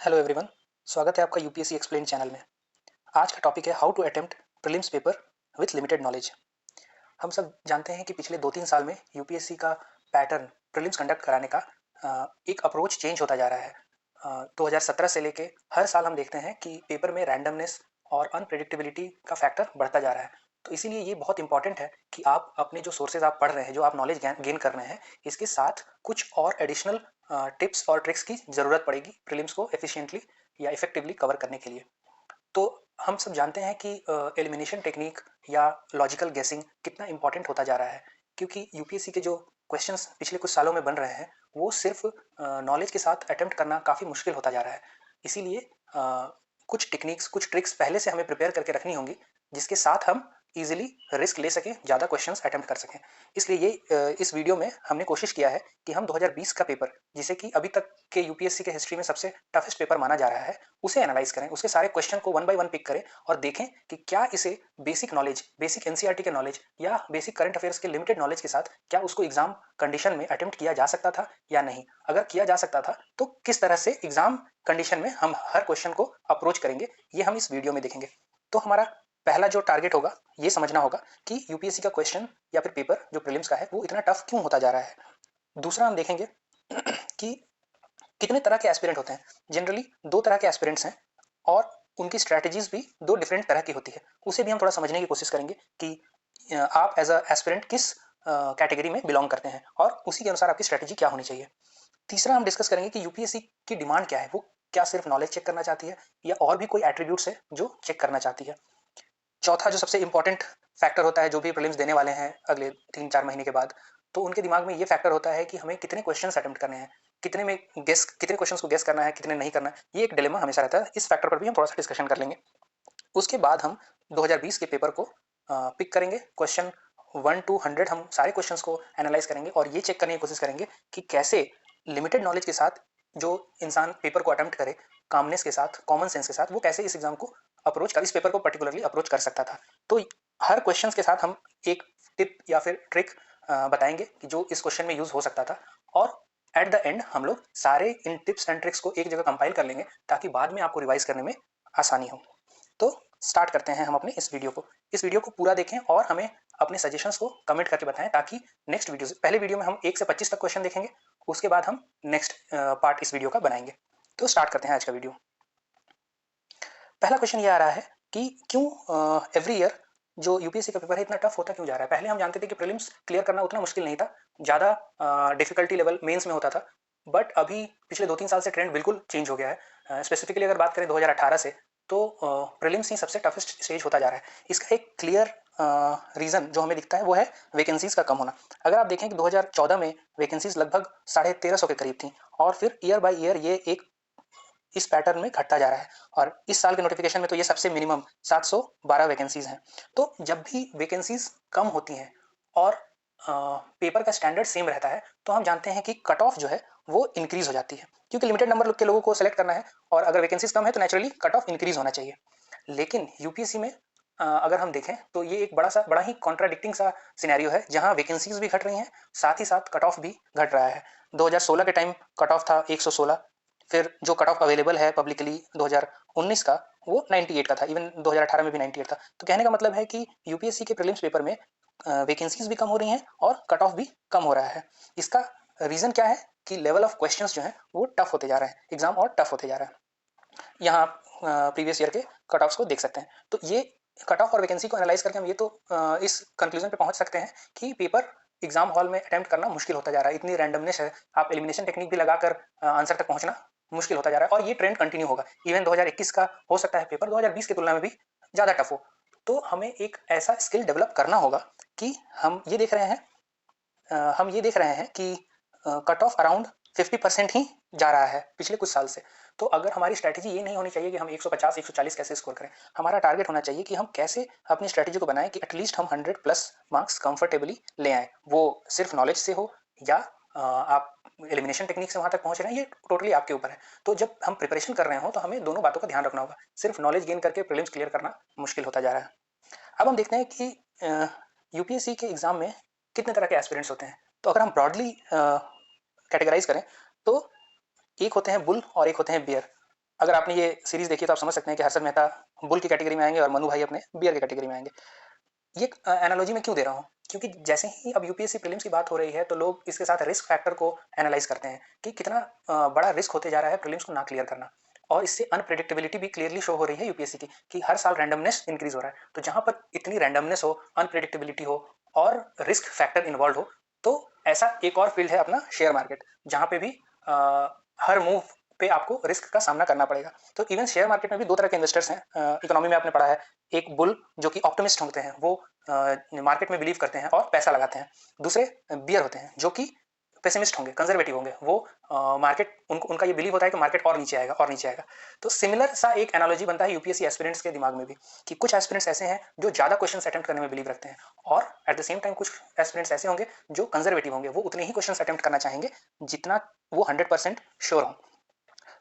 Hello everyone, स्वागत है आपका यूपीएससी एक्सप्लेन चैनल में। आज का टॉपिक है how to attempt prelims paper with limited knowledge. हम सब जानते हैं कि पिछले 2-3 साल में यूपीएससी का पैटर्न प्रीलिम्स कंडक्ट कराने का एक अप्रोच चेंज होता जा रहा है। 2017 से लेके हर साल हम देखते हैं कि पेपर में रैंडमनेस और अनप्रेडिक्टेबिलिटी का फैक्टर बढ़ता जा रहा है। तो इसीलिए ये बहुत इंपॉर्टेंट है कि आप अपने जो सोर्सेज आप पढ़ रहे हैं, जो आप नॉलेज गेन कर रहे हैं, इसके साथ कुछ और एडिशनल टिप्स और ट्रिक्स की ज़रूरत पड़ेगी प्रीलिम्स को एफिशिएंटली या इफेक्टिवली कवर करने के लिए। तो हम सब जानते हैं कि एलिमिनेशन टेक्निक या लॉजिकल गेसिंग कितना इंपॉर्टेंट होता जा रहा है, क्योंकि यूपीएससी के जो क्वेश्चंस पिछले कुछ सालों में बन रहे हैं वो सिर्फ नॉलेज के साथ अटेम्प्ट करना काफ़ी मुश्किल होता जा रहा है। इसीलिए कुछ टेक्निक्स, कुछ ट्रिक्स पहले से हमें प्रिपेयर करके रखनी होंगी, जिसके साथ हम इजीली रिस्क ले सकें, ज़्यादा क्वेश्चंस अटेम्प्ट कर सकें। इसलिए इस वीडियो में हमने कोशिश किया है कि हम 2020 का पेपर, जिसे कि अभी तक के यूपीएससी के हिस्ट्री में सबसे टफेस्ट पेपर माना जा रहा है, उसे एनालाइज करें, उसके सारे क्वेश्चन को वन बाय वन पिक करें और देखें कि क्या इसे बेसिक नॉलेज, बेसिक एनसीईआरटी के नॉलेज या बेसिक करंट अफेयर्स के लिमिटेड नॉलेज के साथ क्या उसको एग्जाम कंडीशन में अटेम्प्ट किया जा सकता था या नहीं। अगर किया जा सकता था तो किस तरह से एग्जाम कंडीशन में हम हर क्वेश्चन को अप्रोच करेंगे, ये हम इस वीडियो में देखेंगे। तो हमारा पहला जो टारगेट होगा, ये समझना होगा कि यूपीएससी का क्वेश्चन या फिर पेपर जो प्रीलिम्स का है वो इतना टफ क्यों होता जा रहा है। दूसरा हम देखेंगे कि कितने तरह के एस्पिरेंट होते हैं। जनरली 2 तरह के एस्पिरेंट्स हैं और उनकी स्ट्रैटेजीज भी 2 डिफरेंट तरह की होती है। उसे भी हम थोड़ा समझने की कोशिश करेंगे कि आप एज अ एस्पिरेंट किस कैटेगरी में बिलोंग करते हैं और उसी के अनुसार आपकी स्ट्रैटेजी क्या होनी चाहिए। तीसरा हम डिस्कस करेंगे कि यूपीएससी की डिमांड क्या है, वो क्या सिर्फ नॉलेज चेक करना चाहती है या और भी कोई एट्रीब्यूट्स है जो चेक करना चाहती है। चौथा जो सबसे इंपॉर्टेंट फैक्टर होता है, जो भी प्रीलिम्स देने वाले हैं अगले 3-4 महीने के बाद, तो उनके दिमाग में ये फैक्टर होता है कि हमें कितने क्वेश्चंस अटेम्प्ट करने हैं, कितने में गेस, कितने क्वेश्चंस को गेस करना है, कितने नहीं करना है। ये एक डिलेमा हमेशा रहता है। इस फैक्टर पर भी हम थोड़ा सा डिस्कशन कर लेंगे। उसके बाद हम 2020 के पेपर को पिक करेंगे, क्वेश्चन 1 to 100 हम सारे क्वेश्चंस को एनालाइज करेंगे और ये चेक करने की कोशिश करेंगे कि कैसे लिमिटेड नॉलेज के साथ जो इंसान पेपर को अटेम्प्ट करे, कामनेस के साथ, कॉमन सेंस के साथ, वो कैसे इस एग्जाम को अप्रोच कर, इस पेपर को पर्टिकुलरली अप्रोच कर सकता था। तो हर क्वेश्चन के साथ हम एक टिप या फिर ट्रिक बताएंगे कि जो इस क्वेश्चन में यूज हो सकता था, और एट द एंड हम लोग सारे इन टिप्स एंड ट्रिक्स को एक जगह कंपाइल कर लेंगे ताकि बाद में आपको रिवाइज करने में आसानी हो। तो स्टार्ट करते हैं हम अपने इस वीडियो को पूरा देखें और हमें अपने सजेशंस को कमेंट करके बताएं, ताकि नेक्स्ट वीडियो से पहले वीडियो में हम 1 से 25 तक क्वेश्चन देखेंगे, उसके बाद हम नेक्स्ट पार्ट इस वीडियो का बनाएंगे। तो स्टार्ट करते हैं आज का वीडियो। पहला क्वेश्चन ये आ रहा है कि क्यों एवरी ईयर जो यूपीएससी का पेपर है इतना टफ होता क्यों जा रहा है। पहले हम जानते थे कि प्रीलिम्स क्लियर करना उतना मुश्किल नहीं था, ज़्यादा डिफिकल्टी लेवल मेंस में होता था, बट अभी पिछले 2-3 साल से ट्रेंड बिल्कुल चेंज हो गया है। स्पेसिफिकली अगर बात करें 2018 से, तो प्रीलिम्स ही सबसे टफेस्ट स्टेज होता जा रहा है। इसका एक क्लियर रीज़न जो हमें दिखता है वो है वैकेंसीज़ का कम होना। अगर आप देखें कि 2014 में वैकेंसीज़ लगभग 1350 के करीब थी और फिर ईयर बाय ईयर ये एक इस पैटर्न में घटता जा रहा है, और इस साल के नोटिफिकेशन में तो ये सबसे मिनिमम 712 वैकेंसीज हैं। तो जब भी वैकेंसीज कम होती हैं और पेपर का स्टैंडर्ड सेम रहता है, तो हम जानते हैं कि कट ऑफ जो है वो इंक्रीज हो जाती है, क्योंकि लिमिटेड नंबर के लोगों को सेलेक्ट करना है और अगर वैकेंसीज कम है तो नेचुरली कट ऑफ इंक्रीज होना चाहिए। लेकिन यूपीएससी में अगर हम देखें तो ये एक बड़ा ही कॉन्ट्राडिक्टिंग सा सिनेरियो है, जहां वैकेंसीज भी घट रही हैं, साथ ही साथ कट ऑफ भी घट रहा है। 2016 के टाइम कट ऑफ था 116, फिर जो कट ऑफ अवेलेबल है पब्लिकली 2019 का वो 98 का था, इवन 2018 में भी 98 था। तो कहने का मतलब है कि यूपीएससी के प्रीलिम्स पेपर में वैकेंसीज भी कम हो रही हैं और कट ऑफ भी कम हो रहा है। इसका रीजन क्या है कि लेवल ऑफ क्वेश्चंस जो है वो टफ होते जा रहे हैं, एग्जाम और टफ होते जा रहा है। यहाँ प्रीवियस ईयर के कट ऑफ्स को देख सकते हैं। तो ये कट ऑफ और वैकेंसी को एनालाइज करके हम ये तो इस कंक्लूजन पे पहुंच सकते हैं कि पेपर एग्जाम हॉल में अटेम्प्ट करना मुश्किल होता जा रहा है। इतनी रैंडमनेस है, आप एलिमिनेशन टेक्निक भी लगाकर आंसर तक पहुंचना मुश्किल होता जा रहा है, और ये ट्रेंड कंटिन्यू होगा। इवन 2021 का हो सकता है पेपर 2020 की तुलना में भी ज़्यादा टफ हो। तो हमें एक ऐसा स्किल डेवलप करना होगा कि हम ये देख रहे हैं कि कट ऑफ अराउंड 50% ही जा रहा है पिछले कुछ साल से। तो अगर हमारी स्ट्रैटेजी ये नहीं होनी चाहिए कि हम 150 140 कैसे स्कोर करें, हमारा टारगेट होना चाहिए कि हम कैसे अपनी स्ट्रैटेजी को बनाएं कि एटलीस्ट हम 100 प्लस मार्क्स कंफर्टेबली ले आएँ। वो सिर्फ नॉलेज से हो या आप एलिमिनेशन टेक्निक से वहाँ तक पहुँच रहे हैं, ये टोटली आपके ऊपर है। तो जब हम प्रिपरेशन कर रहे हो तो हमें दोनों बातों का ध्यान रखना होगा। सिर्फ नॉलेज गेन करके प्रीलिम्स क्लियर करना मुश्किल होता जा रहा है। अब हम देखते हैं कि यूपीएससी के एग्जाम में कितने तरह के एस्पिरेंट्स होते हैं। तो अगर हम ब्रॉडली कैटेगराइज करें तो एक होते हैं बुल और एक होते हैं बियर। अगर आपने ये सीरीज देखी तो आप समझ सकते हैं कि हर्षद मेहता बुल की कैटेगरी में आएंगे और मनु भाई अपने बियर की कैटेगरी में आएंगे। ये एनालॉजी मैं क्यों दे रहा हूँ, क्योंकि जैसे ही अब यूपीएससी प्रीलिम्स की बात हो रही है तो लोग इसके साथ रिस्क फैक्टर को एनालाइज करते हैं कि कितना बड़ा रिस्क होते जा रहा है प्रीलिम्स को ना क्लियर करना। और इससे अनप्रेडिक्टेबिलिटी भी क्लियरली शो हो रही है यूपीएससी की कि हर साल रैंडमनेस इंक्रीज हो रहा है। तो जहां पर इतनी रैंडमनेस हो, अनप्रेडिक्टेबिलिटी हो और रिस्क फैक्टर इन्वॉल्व हो, तो ऐसा एक और फील्ड है अपना शेयर मार्केट, जहां पे भी हर मूव पे आपको रिस्क का सामना करना पड़ेगा। तो इवन शेयर मार्केट में भी दो तरह के इन्वेस्टर्स हैं, इकोनॉमी में आपने पढ़ा है। एक बुल जो कि ऑप्टिमिस्ट होते हैं, वो मार्केट में बिलीव करते हैं और पैसा लगाते हैं। दूसरे बियर होते हैं जो कि पेसिमिस्ट होंगे, कंजर्वेटिव होंगे। वो मार्केट उनका ये बिलीव होता है कि मार्केट और नीचे आएगा और नीचे आएगा। तो सिमिलर सा एक एनालॉजी बनता है यूपीएससी एस्पिरेंट्स के दिमाग में भी, कि कुछ एस्पिरेंट्स ऐसे हैं जो ज़्यादा क्वेश्चन अटेम्प्ट करने में बिलीव रखते हैं, और एट द सेम टाइम कुछ एस्पिरेंट्स ऐसे होंगे जो कंजर्वेटिव होंगे, वो उतने ही क्वेश्चन अटेम्प्ट करना चाहेंगे जितना वो 100% श्योर हों।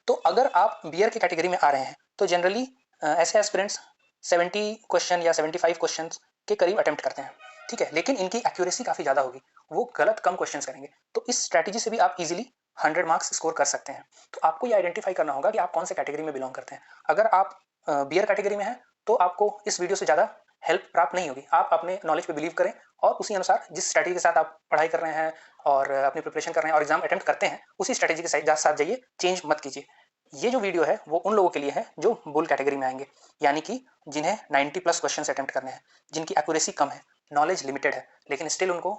तो अगर आप बियर की कैटेगरी में आ रहे हैं तो जनरली ऐसे एस्पिरेंट्स 70 क्वेश्चन या 75 क्वेश्चन के करीब अटेम्प्ट करते हैं, ठीक है, लेकिन इनकी एक्यूरेसी काफ़ी ज़्यादा होगी, वो गलत कम क्वेश्चन करेंगे। तो इस स्ट्रैटेजी से भी आप इजीली 100 मार्क्स स्कोर कर सकते हैं। तो आपको ये आइडेंटिफाई करना होगा कि आप कौन से कैटेगरी में बिलोंग करते हैं। अगर आप बियर कैटेगरी में हैं तो आपको इस वीडियो से ज़्यादा हेल्प प्राप्त नहीं होगी। आप अपने नॉलेज पे बिलीव करें और उसी अनुसार जिस स्ट्रैटेजी के साथ आप पढ़ाई कर रहे हैं और अपनी प्रिपरेशन कर रहे हैं और एग्जाम अटेम्प्ट करते हैं, उसी स्ट्रैटेजी के साथ जाइए, चेंज मत कीजिए। ये जो वीडियो है वो उन लोगों के लिए है जो बुल कैटेगरी में आएंगे, यानी कि जिन्हें 90 प्लस क्वेश्चन अटेम्प्ट करने हैं, जिनकी एक्यूरेसी कम है, नॉलेज लिमिटेड है, लेकिन स्टिल उनको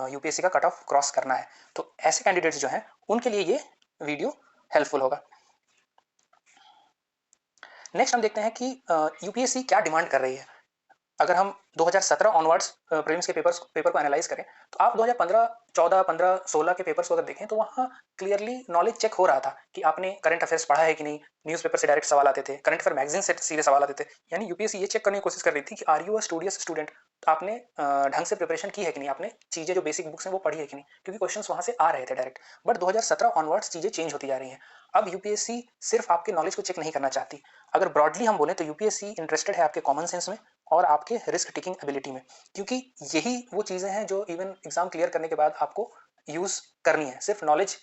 यूपीएससी का कट ऑफ क्रॉस करना है। तो ऐसे कैंडिडेट्स जो हैं उनके लिए ये वीडियो हेल्पफुल होगा। नेक्स्ट हम देखते हैं कि यूपीएससी क्या डिमांड कर रही है। अगर हम 2017 ऑनवर्ड्स प्रीलिम्स के पेपर को एनालाइज करें तो आप 2015, 14, 15, 16 के पेपर्स को अगर देखें तो वहाँ क्लियरली नॉलेज चेक हो रहा था कि आपने करंट अफेयर्स पढ़ा है कि नहीं। न्यूज़पेपर से डायरेक्ट सवाल आते थे, करंट अफेयर मैगजीन से सीधे सवाल आते थे। यानी यूपीएससी ये चेक करने की कोशिश कर रही थी कि are you a studious student, आपने ढंग से प्रिपरेशन की है कि नहीं, आपने चीज़ें जो बेसिक बुक्स हैं वो पढ़ी है कि नहीं, क्योंकि क्वेश्चन वहाँ से आ रहे थे डायरेक्ट। बट 2017 ऑनवर्ड्स चीज़ें चेंज होती जा रही हैं। अब यूपीएससी सिर्फ आपके नॉलेज को चेक नहीं करना चाहती। अगर ब्रॉडली हम बोले तो यूपीएससी इंटरेस्टेड है आपके कॉमन सेंस में और आपके रिस्क टेकिंग एबिलिटी में, क्योंकि यही वो चीज़ें हैं जो इवन एग्जाम क्लियर करने के बाद आपको यूज़ करनी है। सिर्फ नॉलेज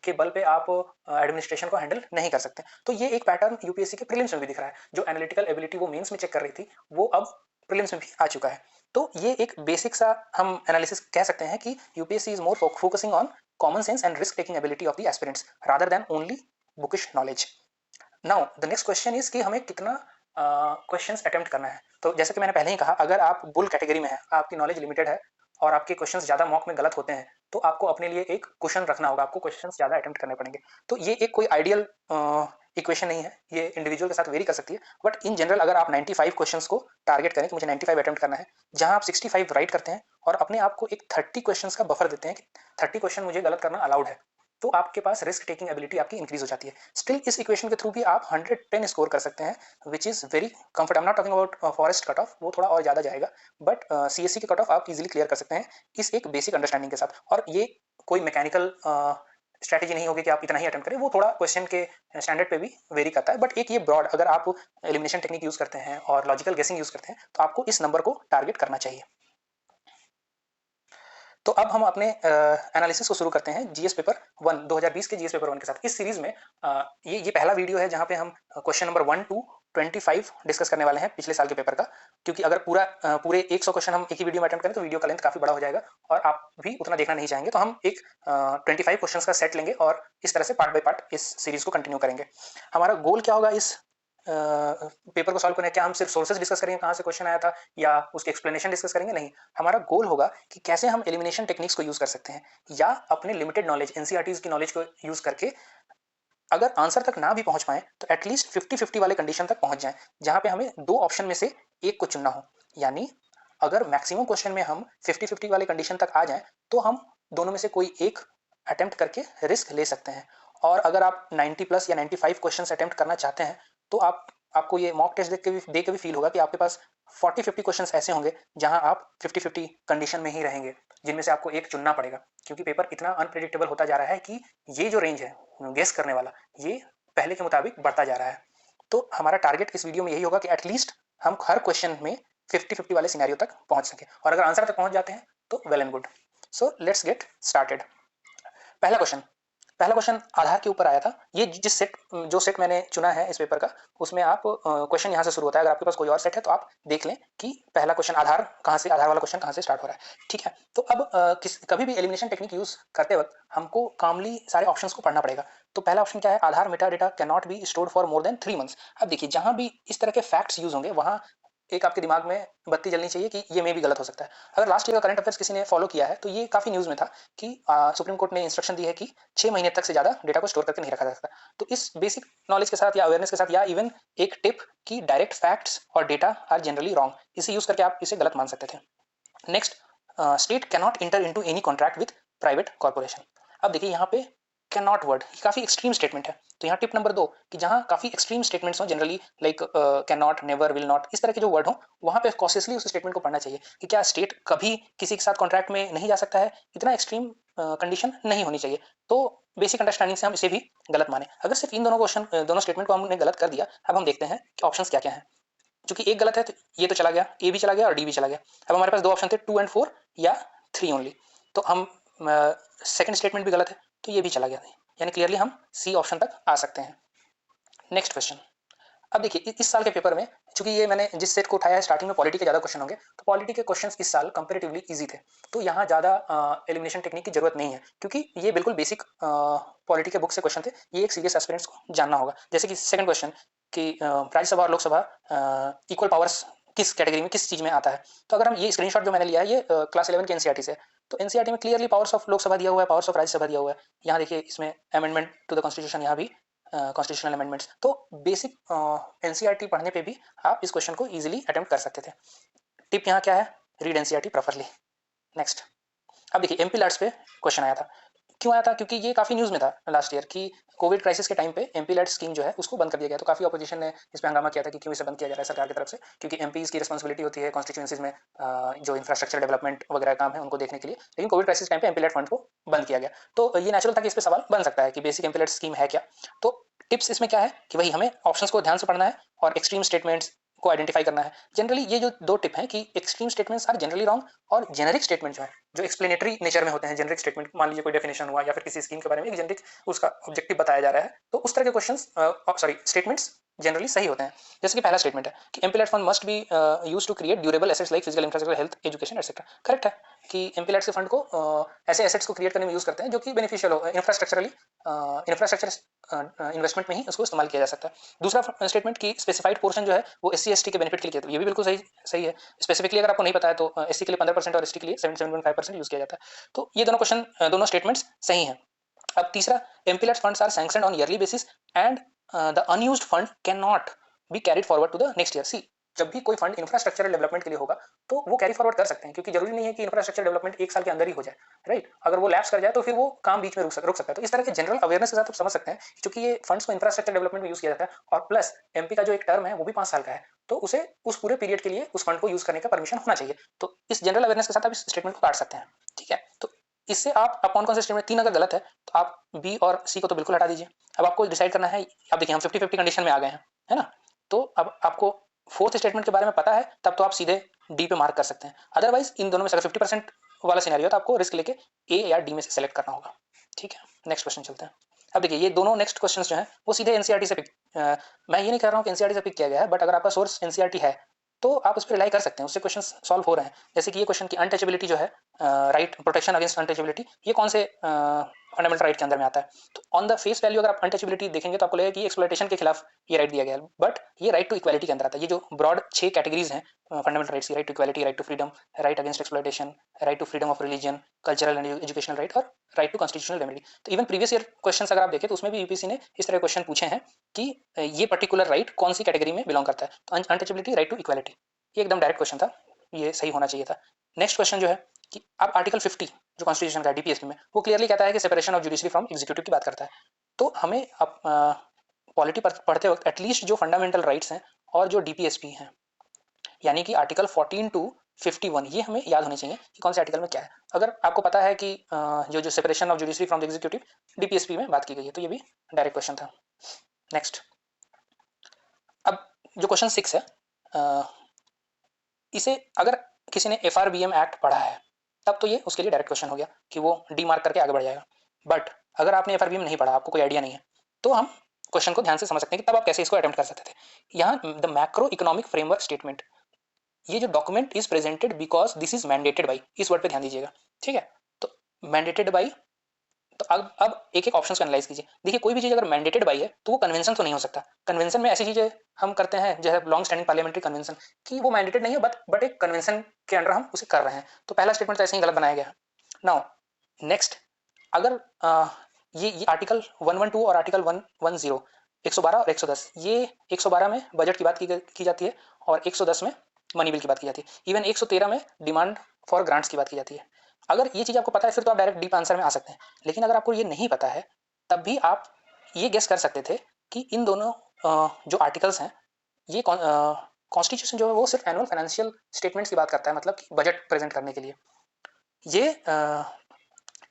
के बल पे आप एडमिनिस्ट्रेशन को हैंडल नहीं कर सकते। तो ये एक पैटर्न यूपीएससी के प्रीलिम्स में भी दिख रहा है। जो एनालिटिकल एबिलिटी वो मेंस में चेक कर रही थी, वो अब प्रीलिम्स में भी आ चुका है। तो ये एक बेसिक सा हम एनालिसिस कह सकते हैं कि UPSC is more focusing on common sense and risk taking ability of the aspirants rather than only bookish knowledge. Now the next question is कि हमें कितना क्वेश्चंस अटेम्प्ट करना है। तो जैसे कि मैंने पहले ही कहा, अगर आप बुल कैटेगरी में हैं, आपकी नॉलेज लिमिटेड है और आपके क्वेश्चंस ज़्यादा मॉक में गलत होते हैं, तो आपको अपने लिए एक क्वेश्चन रखना होगा, आपको क्वेश्चंस ज़्यादा अटेम्प्ट करने पड़ेंगे। तो ये एक कोई आइडियल इक्वेशन नहीं है, ये इंडिविजुअल के साथ वेरी कर सकती है। बट इन जनरल अगर आप 95 क्वेश्चंस को टारगेट करें कि मुझे 95 अटेम्प्ट करना है, जहां आप 65 राइट करते हैं और अपने आप को एक 30 क्वेश्चंस का बफर देते हैं कि 30 क्वेश्चन मुझे गलत करना अलाउड है, तो आपके पास रिस्क टेकिंग एबिलिटी आपकी इंक्रीज हो जाती है। स्टिल इस इक्वेशन के थ्रू भी आप 110 स्कोर कर सकते हैं, which is very comfort. I am not talking about forest cut off, वो थोड़ा और ज़्यादा जाएगा, बट सीएससी के कट ऑफ आप इजीली क्लियर कर सकते हैं इस एक बेसिक अंडरस्टैंडिंग के साथ। और ये कोई मैकेनिकल स्ट्रैटेजी नहीं होगी कि आप इतना ही अटेम्प्ट करें, वो थोड़ा क्वेश्चन के स्टैंडर्ड पे भी वेरी करता है। बट एक ये ब्रॉड, अगर आप एलिमिनेशन टेक्निक यूज़ करते हैं और लॉजिकल गेसिंग यूज़ करते हैं, तो आपको इस नंबर को टारगेट करना चाहिए। तो अब हम अपने एनालिसिस को शुरू करते हैं जीएस पेपर 1, 2020 के जीएस पेपर 1 के साथ। इस सीरीज में ये पहला वीडियो है जहां पे हम क्वेश्चन नंबर 1 टू 25 डिस्कस करने वाले हैं पिछले साल के पेपर का, क्योंकि अगर पूरे 100 क्वेश्चन हम एक ही वीडियो में अटेम्प्ट करें तो वीडियो का लेंथ काफी बड़ा हो जाएगा और आप भी उतना देखना नहीं चाहेंगे। तो हम एक 25 क्वेश्चन का सेट लेंगे और इस तरह से पार्ट बाय पार्ट इस सीरीज को कंटिन्यू करेंगे। हमारा गोल क्या होगा इस पेपर को सॉल्व करने? क्या हम सिर्फ सोर्सेज डिस्कस करेंगे कहाँ से क्वेश्चन आया था या उसके एक्सप्लेनेशन डिस्कस करेंगे? नहीं, हमारा गोल होगा कि कैसे हम एलिमिनेशन टेक्निक्स को यूज कर सकते हैं या अपने लिमिटेड नॉलेज, एनसीईआरटीज की नॉलेज को यूज करके अगर आंसर तक ना भी पहुंच पाए तो एटलीस्ट 50-50 वाले कंडीशन तक पहुंच जाएं, जहां पे हमें दो ऑप्शन में से एक को चुनना हो। यानी अगर मैक्सिमम क्वेश्चन में हम 50-50 वाले कंडीशन तक आ जाएं तो हम दोनों में से कोई एक अटेम्प्ट करके रिस्क ले सकते हैं। और अगर आप 90 प्लस या 95 क्वेश्चन अटेम्प्ट करना चाहते हैं तो आपको ये मॉक टेस्ट देख के भी फील होगा कि आपके पास 40-50 क्वेश्चन ऐसे होंगे जहां आप 50-50 कंडीशन में ही रहेंगे, जिनमें से आपको एक चुनना पड़ेगा, क्योंकि पेपर इतना अनप्रेडिक्टेबल होता जा रहा है कि ये जो रेंज है गेस करने वाला, ये पहले के मुताबिक बढ़ता जा रहा है। तो हमारा टारगेट इस वीडियो में यही होगा कि एटलीस्ट हम हर क्वेश्चन में 50-50 वाले सिनेरियो तक पहुंच सके, और अगर आंसर तक पहुंच जाते हैं तो well and good. So let's get started. पहला क्वेश्चन, पहला क्वेश्चन आधार के ऊपर आया था। ये जिस सेट जो सेट मैंने चुना है इस पेपर का, उसमें आप क्वेश्चन यहाँ से शुरू होता है। अगर आपके पास कोई और सेट है तो आप देख लें कि पहला क्वेश्चन आधार कहाँ से, आधार वाला क्वेश्चन कहाँ से स्टार्ट हो रहा है। ठीक है, तो अब कभी भी एलिमिनेशन टेक्निक यूज करते वक्त हमको कामली सारे ऑप्शंस को पढ़ना पड़ेगा। तो पहला ऑप्शन क्या है, Aadhaar meta data can not be stored for more than 3 months. अब देखिए, जहां भी इस तरह के फैक्ट्स यूज होंगे वहां एक आपके दिमाग में बत्ती जलनी चाहिए कि ये में भी गलत हो सकता है। अगर लास्ट ईयर का करंट अफेयर्स किसी ने फॉलो किया है तो ये काफी न्यूज में था कि सुप्रीम कोर्ट ने इंस्ट्रक्शन दी है कि 6 महीने तक से ज्यादा डेटा को स्टोर करके नहीं रखा जा सकता। तो इस बेसिक नॉलेज के साथ या अवेयरनेस के साथ या इवन एक टिप कि डायरेक्ट फैक्ट्स और डेटा आर जनरली रॉन्ग, इसे यूज करके आप इसे गलत मान सकते थे। Next, state can not inter into any contract with private corporation. अब देखिए यहाँ पे कैन नॉट वर्ड काफी एक्सट्रीम स्टेटमेंट है। तो यहाँ टिप नंबर 2 कि जहाँ काफी एक्सट्रीम स्टेटमेंट्स हो, generally like can not, never, will not, इस तरह के जो वर्ड हो, वहां पे कॉशियसली उस स्टेटमेंट को पढ़ना चाहिए कि क्या स्टेट कभी किसी के साथ कॉन्ट्रैक्ट में नहीं जा सकता है, इतना एक्सट्रीम कंडीशन नहीं होनी चाहिए। तो बेसिक अंडरस्टैंडिंग से हम इसे भी गलत माने। अगर सिर्फ इन दोनों क्वेश्चन, दोनों स्टेटमेंट को हमने गलत कर दिया, अब हम देखते हैं कि ऑप्शंस क्या क्या हैं। चूंकि एक गलत है तो ये तो चला गया, ए भी चला गया और डी भी चला गया। अब हमारे पास दो ऑप्शन थे, 2 और 4 या 3 ओनली। तो हम सेकंड स्टेटमेंट भी गलत है तो ये भी चला गया, यानी क्लियरली हम सी ऑप्शन तक आ सकते हैं। Next question. अब देखिए इस साल के पेपर में, चूंकि ये मैंने जिस सेट को उठाया है स्टार्टिंग में पॉलिटी के ज़्यादा क्वेश्चन होंगे, तो पॉलिटी के क्वेश्चंस इस साल कंपैरेटिवली इजी थे। तो यहाँ ज़्यादा एलिमिनेशन टेक्निक की जरूरत नहीं है, क्योंकि ये बिल्कुल बेसिक पॉलिटी के बुक से क्वेश्चन थे। ये एक सीरियस एस्पिरेंट्स को जानना होगा। जैसे कि सेकंड क्वेश्चन कि राज्यसभा और लोकसभा इक्वल पावर्स किस कैटेगरी में, किस चीज में आता है। तो अगर हम ये स्क्रीनशॉट जो मैंने लिया है ये क्लास 11 के एनसीईआरटी से, तो एनसीईआरटी में क्लियरली पावर्स ऑफ लोकसभा दिया हुआ है, पावर्स ऑफ राज्यसभा दिया हुआ है। यहाँ देखिए इसमें अमेंडमेंट टू द कॉन्स्टिट्यूशन, यहाँ भी कॉन्स्टिट्यूशनल अमेंडमेंट्स। तो बेसिक एनसीईआरटी पढ़ने पे भी आप इस क्वेश्चन को इजीली अटेम्प्ट कर सकते थे। टिप यहाँ क्या है, रीड एनसीईआरटी प्रॉपरली। नेक्स्ट, अब देखिए एमपी लैट्स पे क्वेश्चन आया था। क्यों आया था, क्योंकि ये काफी न्यूज में था लास्ट ईयर कि कोविड क्राइसिस के टाइम पे एमपी लैट स्कीम जो है उसको बंद कर दिया गया। तो काफी ऑपोजिशन ने इस पे हंगामा किया था कि क्यों इसे बंद किया जा रहा है सरकार की तरफ से, क्योंकि एमपीज की रिस्पांसिबिलिटी होती है कॉन्स्टिट्यूएंसीज में जो इंफ्रास्ट्रक्चर डेवलपमेंट वगैरह काम है उनको देखने के लिए। लेकिन कोविड क्राइसिस टाइम पे एमपी लैट फंड को बंद किया गया। तो ये नेचुरल था कि इस पे सवाल बन सकता है कि बेसिक एमपी लैट स्कीम है क्या। तो टिप्स इसमें क्या है कि भाई हमें ऑप्शंस को ध्यान से पढ़ना है और एक्सट्रीम स्टेटमेंट्स को आइडेंटिफाई करना है। जनरली ये जो दो टिप हैं कि extreme statements are generally wrong, और जेनेरिक स्टेटमेंट जो है जो एक्सप्लेनेटरी नेचर में होते हैं, जेनेरिक स्टेटमेंट, मान लीजिए कोई डेफिनेशन हुआ या फिर किसी स्कीम के बारे में एक जेनेरिक उसका ऑब्जेक्टिव बताया जा रहा है, तो उस तरह के क्वेश्चंस स्टेटमेंट्स जनरली सही होते हैं। जैसे कि पहला स्टेटमेंट है कि MP LAD fund must be use to create durable assets like physical infrastructure, health, education etcetera. Correct है कि एमपी लैट से फंड को ऐसे एसेट्स को क्रिएट करने में यूज करते हैं जो कि बेनिफिशियल हो, इंफ्रास्ट्रक्चरली इंफ्रास्ट्रक्चर इन्वेस्टमेंट में ही उसको इस्तेमाल किया जा सकता है। दूसरा स्टेटमेंट की स्पेसिफाइड पोर्शन जो है वो एस सी के बेनिफिट के लिए, ये भी बिल्कुल सही सही है। स्पेसिफिकली अगर आपको नहीं पता है तो एस के लिए 15% और एस के लिए 77.5% यूज किया जाता है। तो ये दोनों क्वेश्चन, दोनों स्टेटमेंट्स सही हैं। अब तीसरा, MP funds are sanctioned on yearly basis and the unused fund can not be carried forward to the next year. See, जब भी कोई फंड इंफ्रास्ट्रक्चरल डेवलपमेंट के लिए होगा तो वो कैरी फॉरवर्ड कर सकते हैं, क्योंकि जरूरी नहीं है कि इंफ्रास्ट्रक्चर डेवलपमेंट एक साल के अंदर ही हो जाए, राइट। अगर वो लैप्स कर जाए तो फिर वो काम बीच में रुक सकता है। तो इस तरह के जनरल अवेयरनेस के साथ आप समझ सकते हैं क्योंकि ये फंड्स को इंफ्रास्ट्रक्चर डेवलपमेंट में यूज किया जाता है, और प्लस एमपी का जो एक टर्म है वो भी 5 साल का है, तो उसे उस पूरे पीरियड के लिए उस फंड को यूज करने का परमिशन होना चाहिए। तो इस जनरल अवेयरनेस के साथ आप इस स्टेटमेंट को काट सकते हैं। ठीक है, तो इससे आप कौन कौन से स्टेटमेंट, 3 अगर गलत है तो आप बी और सी को तो बिल्कुल हटा दीजिए। अब आपको डिसाइड करना है। अब देखिए हम 50-50 कंडीशन में आ गए हैं, है ना। तो अब आपको फोर्थ स्टेटमेंट के बारे में पता है, तब तो आप सीधे डी पे मार्क कर सकते हैं। अदरवाइज इन दोनों में से अगर 50% वाला सिनेरियो तो आपको रिस्क लेके ए या डी में से सेलेक्ट करना होगा। ठीक है, नेक्स्ट क्वेश्चन चलते हैं। अब देखिए ये दोनों नेक्स्ट क्वेश्चंस जो हैं वो सीधे एनसीईआरटी से मैं ये नहीं कह रहा हूँ कि एनसीईआरटी से पिक किया गया है, बट अगर आपका सोर्स एनसीईआरटी है तो आप उस पर रिलाई कर सकते हैं, उससे क्वेश्चन सॉल्व हो रहे हैं। जैसे कि ये क्वेश्चन की अनटचेबिलिटी जो है, राइट, प्रोटेक्शन अगेंस्ट अनटचेबिलिटी, ये कौन से फंडामेंटल राइट के अंदर में आता है। तो ऑन द फेस वैल्यू अगर आप अनटचेबिलिटी देखेंगे तो आपको लगेगा कि एक्सप्लॉयटेशन के खिलाफ ये राइट दिया गया है, बट ये राइट टू इक्वालिटी के अंदर आता है। ये जो ब्रॉड 6 कैटेगरीज हैं फंडामेंटल राइट्स की, right to equality, right to freedom, right against exploitation, right to freedom of religion, cultural and educational right, और राइट टू कॉन्स्टिट्यूशनल रेमेडी। तो इवन प्रीवियस ईयर क्वेश्चन अगर आप देखें तो उसमें भी यूपीएससी ने इस तरह क्वेश्चन पूछे हैं कि ये पर्टिकुलर राइट कौन सी कैटेगरी में बिलोंग करता है। तो अनटचेबिलिटी, राइट टू इक्वालिटी, ये एकदम डायरेक्ट क्वेश्चन था, ये सही होना चाहिए था। नेक्स्ट क्वेश्चन जो है कि अब आर्टिकल 50 जो कॉन्स्टिट्यूशन का है डीपीएसपी में, वो क्लियरली कहता है कि separation of judiciary from executive की बात करता है। तो हमें अब पॉलिटी पढ़ते वक्त एटलीस्ट जो फंडामेंटल राइट्स हैं और जो डीपीएसपी हैं, यानी कि आर्टिकल 14 टू 51, ये हमें याद होने चाहिए कि कौन से आर्टिकल में क्या है। अगर आपको पता है कि जो separation of judiciary from the executive DPSP में बात की गई है, तो ये भी डायरेक्ट क्वेश्चन था। नेक्स्ट, अब जो क्वेश्चन 6 है, इसे अगर किसी ने एफआरबीएम एक्ट पढ़ा है तब तो ये उसके लिए डायरेक्ट क्वेश्चन हो गया कि वो डी मार्क करके आगे बढ़ जाएगा। बट अगर आपने एफआरबी में नहीं पढ़ा, आपको कोई आइडिया नहीं है, तो हम क्वेश्चन को ध्यान से समझ सकते हैं कि तब आप कैसे इसको अटेम्प्ट कर सकते थे। यहाँ the macro economic framework statement, ये जो document is presented because this is mandated by, इस वर्ड पे ध्यान दीजिएगा, ठीक है। तो मैंडेटेड बाई, तो अब एक एक ऑप्शंस को एनालाइज कीजिए। देखिए कोई भी चीज़ अगर मैंडेटेड बाई है तो वो कन्वेंशन तो नहीं हो सकता। कन्वेंशन में ऐसी चीज़ें हम करते हैं जैसे लॉन्ग स्टैंडिंग पार्लियामेंट्री कन्वेंशन, कि वो मैंडेटेड नहीं है बट एक कन्वेंशन के अंडर हम उसे कर रहे हैं। तो पहला स्टेटमेंट तो ऐसे ही गलत बनाया गया है। नाउ नेक्स्ट, अगर ये आर्टिकल 112 और आर्टिकल 110, 112 और 110, ये 112 में बजट की बात की जाती है और 110 में मनी बिल की बात की जाती है। इवन 113 में डिमांड फॉर ग्रांट्स की बात की जाती है। अगर ये चीज़ आपको पता है फिर तो आप डायरेक्ट डीप आंसर में आ सकते हैं, लेकिन अगर आपको ये नहीं पता है तब भी आप ये गेस कर सकते थे कि इन दोनों जो आर्टिकल्स हैं, ये कॉन्स्टिट्यूशन जो है वो सिर्फ एनुअल फाइनेंशियल स्टेटमेंट्स की बात करता है, मतलब कि बजट प्रेजेंट करने के लिए। ये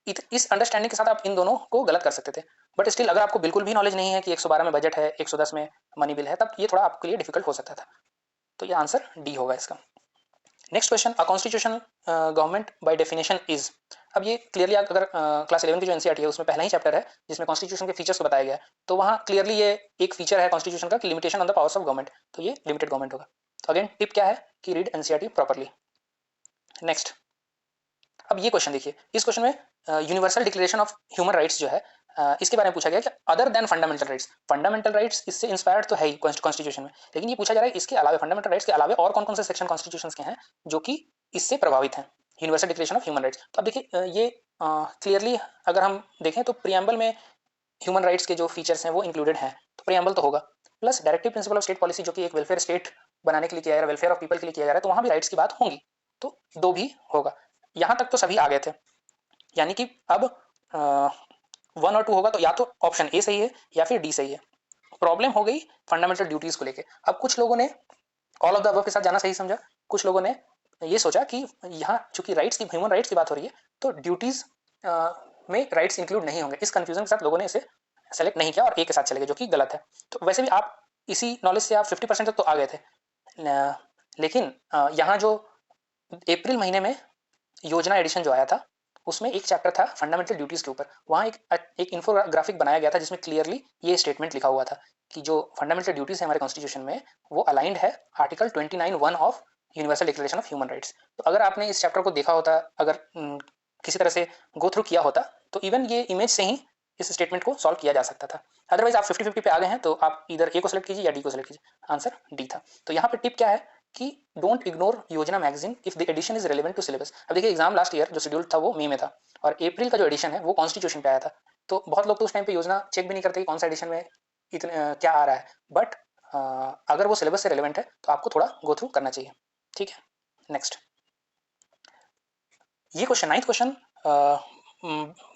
इस अंडरस्टैंडिंग के साथ आप इन दोनों को गलत कर सकते थे। बट स्टिल अगर आपको बिल्कुल भी नॉलेज नहीं है कि 112 में बजट है, 110 में मनी बिल है, तब ये थोड़ा आपके लिए डिफिकल्ट हो सकता था। तो ये आंसर डी होगा इसका। Next question, a constitution government by definition is. अब ये क्लियरली अगर क्लास 11 की जो एनसीईआरटी है उसमें पहला ही चैप्टर है जिसमें कॉन्स्टिट्यूशन के फीचर्स को बताया गया है, तो वहाँ क्लियरली ये एक फीचर है कॉन्स्टिट्यूशन का कि limitation on the powers of government, तो ये लिमिटेड गवर्नमेंट होगा। तो अगेन टिप क्या है कि रीड एनसीईआरटी प्रॉपर्ली। नेक्स्ट, अब ये क्वेश्चन देखिए, इस क्वेश्चन में universal declaration of human rights जो है इसके बारे में पूछा गया कि other than fundamental rights, fundamental rights इससे इंस्पायर्ड तो है ही कॉन्स्टिट्यूशन में, लेकिन ये पूछा जा रहा है इसके अलावा, फंडामेंटल राइट्स के अलावा और कौन कौन से सेक्शन कॉन्स्टिट्यूशन के हैं जो कि इससे प्रभावित हैं, universal declaration of human rights. तो अब देखिए ये क्लियरली अगर हम देखें तो प्रियम्बल में ह्यूमन राइट्स के जो फीचर्स हैं वो इंक्लूडेड हैं, तो प्रियम्बल तो होगा, plus directive principle of state policy जो कि एक वेलफेयर स्टेट बनाने के लिए किया जा रहा है, वेलफेयर ऑफ पीपल के लिए किया जा रहा है, तो वहाँ भी राइट्स की बात होंगी, तो दो भी होगा। यहाँ तक तो सभी आ गए थे, यानी कि अब 1 और 2 होगा, तो या तो ऑप्शन ए सही है या फिर डी सही है। प्रॉब्लम हो गई फंडामेंटल ड्यूटीज को लेके। अब कुछ लोगों ने ऑल ऑफ द अबव के साथ जाना सही समझा, कुछ लोगों ने ये सोचा कि यहाँ चूंकि राइट्स की, ह्यूमन राइट्स की बात हो रही है, तो ड्यूटीज में राइट्स इंक्लूड नहीं होंगे। इस कंफ्यूजन के साथ लोगों ने इसे सेलेक्ट नहीं किया और ए के साथ चले गए, जो कि गलत है। तो वैसे भी आप इसी नॉलेज से आप 50% तक तो आ गए थे, लेकिन यहाँ जो अप्रैल महीने में योजना एडिशन जो आया था उसमें एक चैप्टर था फंडामेंटल ड्यूटीज के ऊपर, वहाँ एक इन्फोग्राफिक बनाया गया था जिसमें क्लियरली ये स्टेटमेंट लिखा हुआ था कि जो फंडामेंटल ड्यूटीज है हमारे कॉन्स्टिट्यूशन में वो अलाइंड है article 29(1) of universal declaration of human rights. तो अगर आपने इस चैप्टर को देखा होता, अगर किसी तरह से गो थ्रू किया होता, तो इवन ये इमेज से ही इस स्टेटमेंट को सॉल्व किया जा सकता था। अदरवाइज आप 50-50 पे आ गए हैं, तो आप इधर ए को सिलेक्ट कीजिए या डी को सिलेक्ट कीजिए, आंसर डी था। तो यहाँ पे टिप क्या है कि don't ignore Yojana magazine if the edition is relevant to syllabus. अब देखिए एग्जाम लास्ट ईयर जो शेड्यूल था वो मई में था और अप्रैल का जो एडिशन है वो कॉन्स्टिट्यूशन पे आया था, तो बहुत लोग तो उस टाइम पे योजना चेक भी नहीं करते कि कौन सा एडिशन में इतने क्या आ रहा है, बट अगर वो सिलेबस से रेलेवेंट है तो आपको थोड़ा गो थ्रू करना चाहिए, ठीक है। नेक्स्ट, ये क्वेश्चन, नाइन्थ क्वेश्चन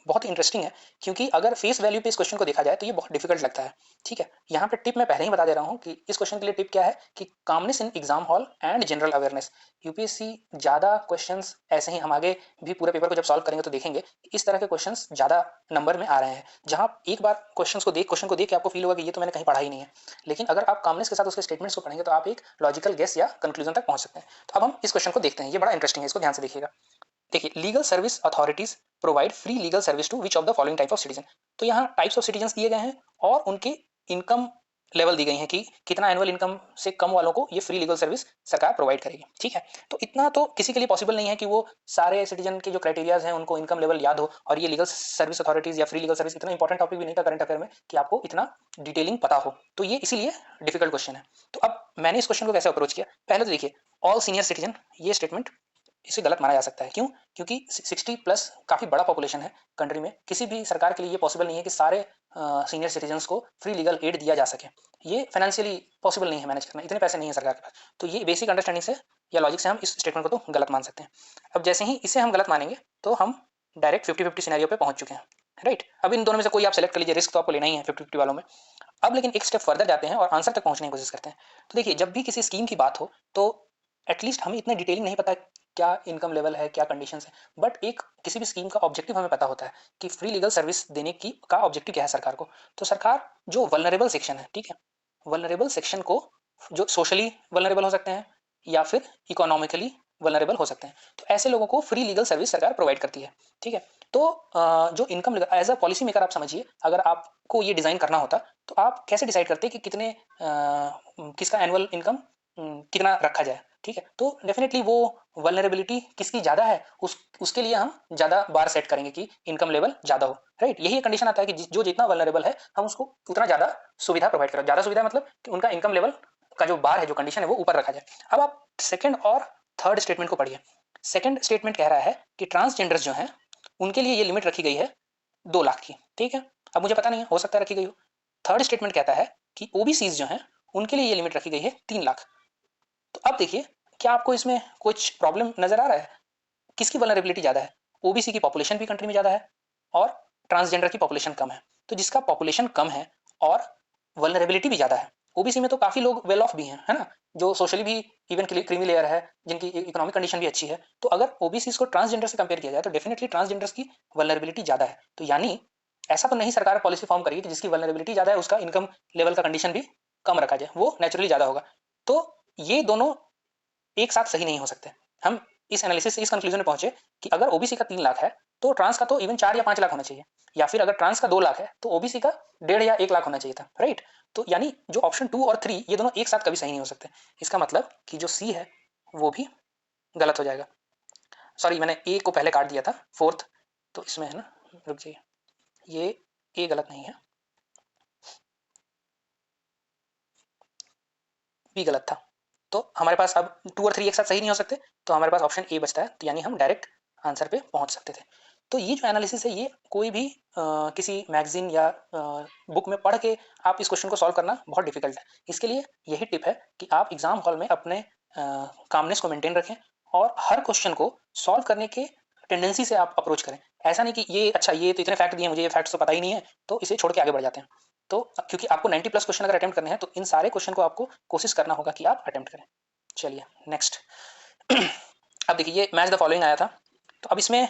बहुत ही इंटरेस्टिंग है, क्योंकि अगर फेस वैल्यू पे इस क्वेश्चन को देखा जाए तो ये बहुत डिफिकल्ट लगता है, ठीक है। यहाँ पे टिप मैं पहले ही बता दे रहा हूँ कि इस क्वेश्चन के लिए टिप क्या है कि calmness in exam hall and general awareness. UPSC ज़्यादा क्वेश्चंस ऐसे ही, हम आगे भी पूरे पेपर को जब सॉल्व करेंगे तो देखेंगे इस तरह के क्वेश्चंस ज़्यादा नंबर में आ रहे हैं, जहाँ एक बार क्वेश्चन को देख के आपको फील होगा कि ये तो मैंने कहीं पढ़ा ही नहीं है, लेकिन अगर आप कामनेस के साथ उसके स्टेटमेंट्स को पढ़ेंगे तो आप एक लॉजिकल गेस या कंक्लूजन तक पहुंच सकते हैं। तो अब हम इस क्वेश्चन को देखते हैं, ये बड़ा इंटरेस्टिंग है, इसको ध्यान से देखिएगा। देखिए, legal service authorities provide free legal service to which of the following type of citizen. तो यहाँ टाइप्स ऑफ सिटीजन दिए गए हैं और उनके इनकम लेवल दी गई है कि कितना एनुअल इनकम से कम वालों को ये फ्री लीगल सर्विस सरकार प्रोवाइड करेगी, ठीक है। तो इतना तो किसी के लिए पॉसिबल नहीं है कि वो सारे सिटीजन के जो क्राइटेरियाज हैं उनको इनकम लेवल याद हो, और ये लीगल सर्विस अथॉरिटीज या फ्री लीगल सर्विस इतना इंपॉर्टेंट टॉपिक भी नहीं था करंट अफेयर में कि आपको इतना डिटेलिंग पता हो, तो ये इसीलिए डिफिकल्ट क्वेश्चन है। तो अब मैंने इस क्वेश्चन को कैसे अप्रोच किया, पहले तो देखिए ऑल सीनियर सिटीजन, ये स्टेटमेंट इसे गलत माना जा सकता है। क्यों? क्योंकि 60+ काफ़ी बड़ा पॉपुलेशन है कंट्री में, किसी भी सरकार के लिए ये पॉसिबल नहीं है कि सारे सीनियर सिटीजन्स को फ्री लीगल एड दिया जा सके, ये फाइनेंशियली पॉसिबल नहीं है मैनेज करना, इतने पैसे नहीं है सरकार के पास। तो ये बेसिक अंडरस्टैंडिंग से या लॉजिक से हम इस स्टेटमेंट को तो गलत मान सकते हैं। अब जैसे ही इसे हम गलत मानेंगे तो हम डायरेक्ट 50-50 सिनेरियो पे पहुंच चुके हैं, राइट। अब इन दोनों में से कोई आप सेलेक्ट कर लीजिए, रिस्क तो आपको लेना ही है 50-50 वालों में। अब लेकिन एक स्टेप फर्दर जाते हैं और आंसर तक पहुंचने की कोशिश करते हैं। तो देखिए, जब भी किसी स्कीम की बात हो तो एटलीस्ट हमें इतना डिटेलिंग नहीं पता क्या इनकम लेवल है, क्या कंडीशंस है, बट एक किसी भी स्कीम का ऑब्जेक्टिव हमें पता होता है कि फ्री लीगल सर्विस देने की का ऑब्जेक्टिव क्या है सरकार को। तो सरकार जो वल्नरेबल सेक्शन है, ठीक है, वल्नरेबल सेक्शन को, जो सोशली वल्नरेबल हो सकते हैं या फिर इकोनॉमिकली वल्नरेबल हो सकते हैं। तो ऐसे लोगों को फ्री लीगल सर्विस सरकार प्रोवाइड करती है, ठीक है। तो जो income as a policy maker आप समझिए, अगर आपको ये डिज़ाइन करना होता तो आप कैसे डिसाइड करते कि कितने किसका एनुअल इनकम कितना रखा जाए, ठीक है। तो डेफिनेटली वो वल्नरेबिलिटी किसकी ज़्यादा है उसके लिए हम ज़्यादा बार सेट करेंगे कि इनकम लेवल ज़्यादा हो, राइट। यही कंडीशन आता है कि जो जितना वल्नरेबल है हम उसको उतना ज़्यादा सुविधा प्रोवाइड करें। ज़्यादा सुविधा मतलब कि उनका इनकम लेवल का जो बार है, जो कंडीशन है, वो ऊपर रखा जाए। अब आप सेकंड और थर्ड स्टेटमेंट को पढ़िए। सेकंड स्टेटमेंट कह रहा है कि ट्रांसजेंडर्स जो हैं उनके लिए ये लिमिट रखी गई है 2 लाख की, ठीक है। अब मुझे पता नहीं है, हो सकता है रखी गई हो। थर्ड स्टेटमेंट कहता है कि ओबीसीज जो हैं उनके लिए ये लिमिट रखी गई है 3 लाख। तो अब देखिए, क्या आपको इसमें कुछ प्रॉब्लम नजर आ रहा है? किसकी वल्नरेबिलिटी ज़्यादा है? ओबीसी की पॉपुलेशन भी कंट्री में ज़्यादा है और ट्रांसजेंडर की पॉपुलेशन कम है। तो जिसका पॉपुलेशन कम है और वल्नरेबिलिटी भी ज़्यादा है, ओबीसी में तो काफ़ी लोग वेल ऑफ भी हैं, है ना, जो सोशली भी इवन क्रीमी लेयर है, जिनकी इकोनॉमिक कंडीशन भी अच्छी है। तो अगर ओबीसी को ट्रांसजेंडर से कंपेयर किया जाए तो डेफिनेटली ट्रांसजेंडर्स की वल्नरेबिलिटी ज़्यादा है। तो यानी ऐसा तो नहीं सरकार पॉलिसी फॉर्म करेगी कि जिसकी वल्नरेबिलिटी ज़्यादा है उसका इनकम लेवल का कंडीशन भी कम रखा जाए, वो नेचुरली ज़्यादा होगा। तो ये दोनों एक साथ सही नहीं हो सकते। हम इस एनालिसिस से इस कंक्लूजन में पहुंचे कि अगर ओबीसी का 3 लाख है तो ट्रांस का तो इवन 4 या 5 लाख होना चाहिए, या फिर अगर ट्रांस का 2 लाख है तो ओबीसी का 1.5 या 1 लाख होना चाहिए था, राइट। तो यानी जो ऑप्शन 2 और 3 ये दोनों एक साथ कभी सही नहीं हो सकते। इसका मतलब कि जो सी है वो भी गलत हो जाएगा। सॉरी, मैंने ए को पहले काट दिया था, फोर्थ, तो इसमें है ना, रुक जाइए, ये ए गलत नहीं है, बी गलत था। तो हमारे पास अब 2 और 3 एक साथ सही नहीं हो सकते, तो हमारे पास ऑप्शन ए बचता है, तो यानी हम डायरेक्ट आंसर पे पहुंच सकते थे। तो ये जो एनालिसिस है ये कोई भी किसी मैगजीन या बुक में पढ़ के आप इस क्वेश्चन को सॉल्व करना बहुत डिफिकल्ट है। इसके लिए यही टिप है कि आप एग्जाम हॉल में अपने कामनेस को मेंटेन रखें और हर क्वेश्चन को सॉल्व करने के टेंडेंसी से आप अप्रोच करें। ऐसा नहीं कि ये अच्छा, ये तो इतने फैक्ट दिए, मुझे ये फैक्ट्स तो पता ही नहीं है, तो इसे छोड़ के आगे बढ़ जाते हैं। तो क्योंकि आपको 90 प्लस क्वेश्चन अगर अटेम्प्ट करने हैं तो इन सारे क्वेश्चन को आपको कोशिश करना होगा कि आप अटेम्प्ट करें। चलिए नेक्स्ट। अब देखिए, ये मैच द फॉलोइंग आया था, तो अब इसमें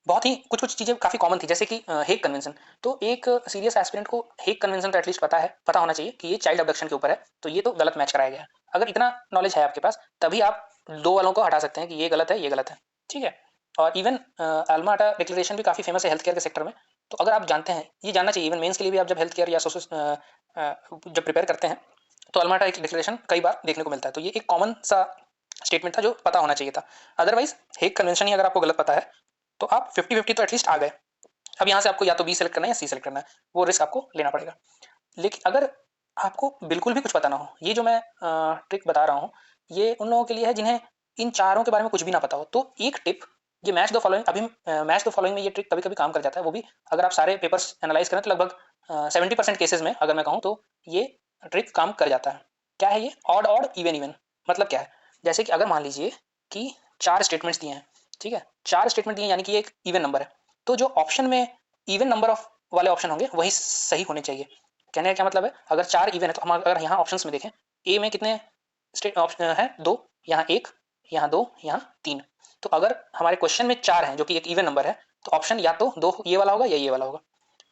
बहुत ही कुछ कुछ चीज़ें काफ़ी कॉमन थी, जैसे कि हेग कन्वेंशन। तो एक सीरियस एस्पिरेंट को हेग कन्वेंशन तो एटलीस्ट पता होना चाहिए कि ये चाइल्ड अबडक्शन के ऊपर है, तो ये तो गलत मैच कराया गया है। अगर इतना नॉलेज है आपके पास तभी आप दो वालों को हटा सकते हैं कि ये गलत है, ये गलत है, ठीक है। और इवन अल्मा अटा डिक्लेरेशन भी काफ़ी फेमस है हेल्थ केयर के सेक्टर में। तो अगर आप जानते हैं, ये जानना चाहिए, इवन मेंस के लिए भी आप जब हेल्थ केयर या सोशल जब प्रिपेयर करते हैं तो अल्मा अटा डिक्लेरेशन कई बार देखने को मिलता है। तो ये एक कॉमन सा स्टेटमेंट था जो पता होना चाहिए था। अदरवाइज हेग कन्वेंशन ही अगर आपको गलत पता है तो आप 50-50 तो एटलीस्ट आ गए। अब यहाँ से आपको या तो बी सेलेक्ट करना है या सी सेलेक्ट करना है, वो रिस्क आपको लेना पड़ेगा। लेकिन अगर आपको बिल्कुल भी कुछ पता ना हो, ये जो मैं ट्रिक बता रहा हूँ ये उन लोगों के लिए है जिन्हें इन चारों के बारे में कुछ भी ना पता हो। तो एक टिप, ये मैच द फॉलोइंग, अभी मैच द फॉलोइंग में ये ट्रिक कभी कभी काम कर जाता है, वो भी अगर आप सारे पेपर्स एनालाइज करें तो लगभग 70% केसेज में अगर मैं कहूँ तो ये ट्रिक काम कर जाता है। क्या है ये? Odd odd even even. मतलब क्या है? जैसे कि अगर मान लीजिए कि 4 स्टेटमेंट्स दिए हैं, ठीक है, 4 स्टेटमेंट दिए यानी कि एक इवन नंबर है, तो जो ऑप्शन में इवन नंबर ऑफ वाले ऑप्शन होंगे वही सही होने चाहिए। कहने का क्या मतलब है, अगर 4 इवन है तो हम अगर यहाँ ऑप्शंस में देखें, ए में कितने ऑप्शन है? 2, यहाँ 1, यहाँ 2, यहाँ 3। तो अगर हमारे क्वेश्चन में 4 हैं जो कि एक इवन नंबर है, तो ऑप्शन या तो 2 ये वाला होगा या ये वाला होगा।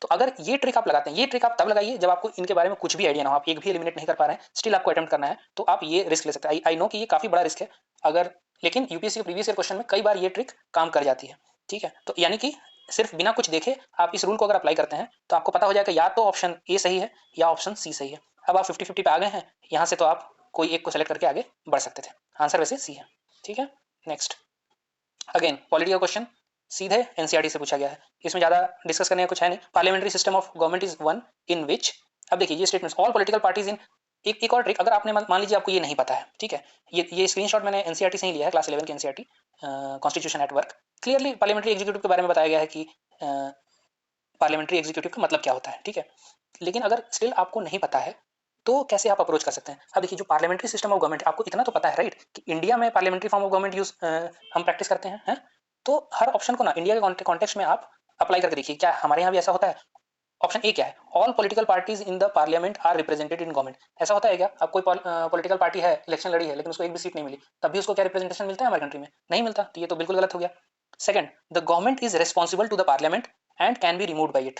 तो अगर ये ट्रिक आप लगाते हैं, ये ट्रिक आप तब लगाइए जब आपको इनके बारे में कुछ भी आइडिया ना हो, आप एक भी एलिमिनेट नहीं कर पा रहे हैं, स्टिल आपको अटेम्प्ट करना है, तो आप ये रिस्क ले सकते हैं। आई नो कि ये काफी बड़ा रिस्क है, अगर, लेकिन यूपीएससी के प्रीवियस ईयर क्वेश्चन में कई बार ये ट्रिक काम कर जाती है, ठीक है। तो यानी कि सिर्फ बिना कुछ देखे आप इस रूल को अगर अप्लाई करते हैं तो आपको पता हो जाएगा या तो ऑप्शन ए सही है या ऑप्शन सी सही है। अब आप 50-50 पे आ गए हैं, यहाँ से तो आप कोई एक को सेलेक्ट करके आगे बढ़ सकते थे। आंसर वैसे सी है, ठीक है। नेक्स्ट, अगेन पॉलिटिकल क्वेश्चन, सीधे एनसीईआरटी से पूछा गया है, इसमें ज्यादा डिस्कस करने का कुछ है नहीं। Parliamentary system of government is one in which, अब देखिए ये statements, all political parties in, एक और ट्रिक, अगर आपने मान लीजिए आपको ये नहीं पता है, ठीक है, ये स्क्रीनशॉट मैंने एनसीईआरटी से ही लिया है, क्लास 11 के NCERT constitution at work. Clearly parliamentary executive के बारे में बताया गया है कि पार्लियामेंट्री एग्जीक्यूटिव का मतलब क्या होता है, ठीक है। लेकिन अगर स्टिल आपको नहीं पता है तो कैसे आप अप्रोच कर सकते हैं? अब देखिए, जो पार्लियामेंट्री सिस्टम ऑफ गवर्नमेंट, आपको इतना तो पता है राइट कि इंडिया में parliamentary form of government use हम प्रैक्टिस करते हैं, तो हर ऑप्शन को ना इंडिया के कॉन्टेक्स्ट में आप अप्लाई करके देखिए, क्या हमारे यहाँ भी ऐसा होता है? ऑप्शन ए क्या है? All political parties in the parliament are represented in government. ऐसा होता है क्या? अब कोई पॉलिटिकल पार्टी है, इलेक्शन लड़ी है, लेकिन उसको एक भी सीट नहीं मिली, तब भी उसको क्या रिप्रेजेंटेशन मिलता है हमारी कंट्री में? नहीं मिलता। तो ये तो बिल्कुल गलत हो गया। Second, the government is responsible to the parliament and can be removed by it.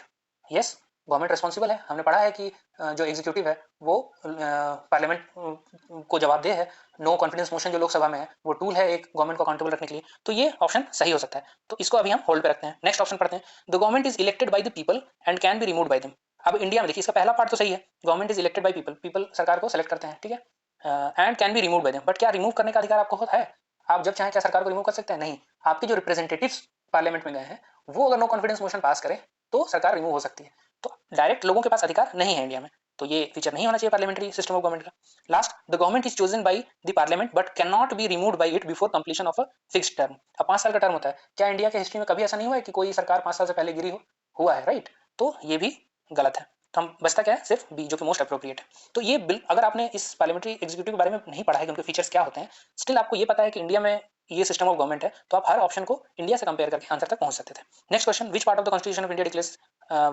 Yes, government responsible है, हमने पढ़ा है कि जो एग्जीक्यूटिव है वो पार्लियामेंट को जवाबदेह है, नो कॉन्फिडेंस मोशन जो लोकसभा में है वो टूल है एक गवर्नमेंट को अकाउंटेबल रखने के लिए, तो ये ऑप्शन सही हो सकता है, तो इसको अभी हम होल्ड पे रखते हैं। नेक्स्ट ऑप्शन पढ़ते हैं, the government is elected by the people and can be removed by them. अब इंडिया में देखिए इसका पहला पार्ट तो सही है, government is elected by people, people सरकार को सेलेक्ट करते हैं, ठीक है, and can be remove by them, but क्या रिमूव करने का अधिकार आपको होता है? आप जब चाहें क्या सरकार को रिमूव कर सकते हैं? नहीं, आपके जो रिप्रेजेंटेटिव्स पार्लियामेंट में गए हैं वो अगर नो कॉन्फिडेंस मोशन पास करें तो सरकार रिमूव हो सकती है, तो डायरेक्ट लोगों के पास अधिकार नहीं है इंडिया में, तो ये फीचर नहीं होना चाहिए पार्लियामेंट्री सिस्टम ऑफ गवर्नमेंट का। Last, the government is chosen by the parliament but can not be removed by it before completion of a fixed term. अब 5 साल का टर्म होता है, क्या इंडिया के हिस्ट्री में कभी ऐसा नहीं हुआ है कि कोई सरकार 5 साल से पहले गिरी हो? हुआ है, राइट? तो ये भी गलत है, तो हम बचता क्या है, सिर्फ बी जो कि मोस्ट अप्रोप्रिएट है। तो ये बिल अगर आपने इस पार्लियामेंट्री एग्जीक्यूटिव के बारे में नहीं पढ़ा है कि उनके फीचर्स क्या होते हैं, स्टिल आपको ये पता है कि इंडिया में ये सिस्टम ऑफ गवर्नमेंट है, तो आप हर ऑप्शन को इंडिया से कंपेयर करके आंसर तक पहुंच सकते थे। Next question, which part of the constitution of India declares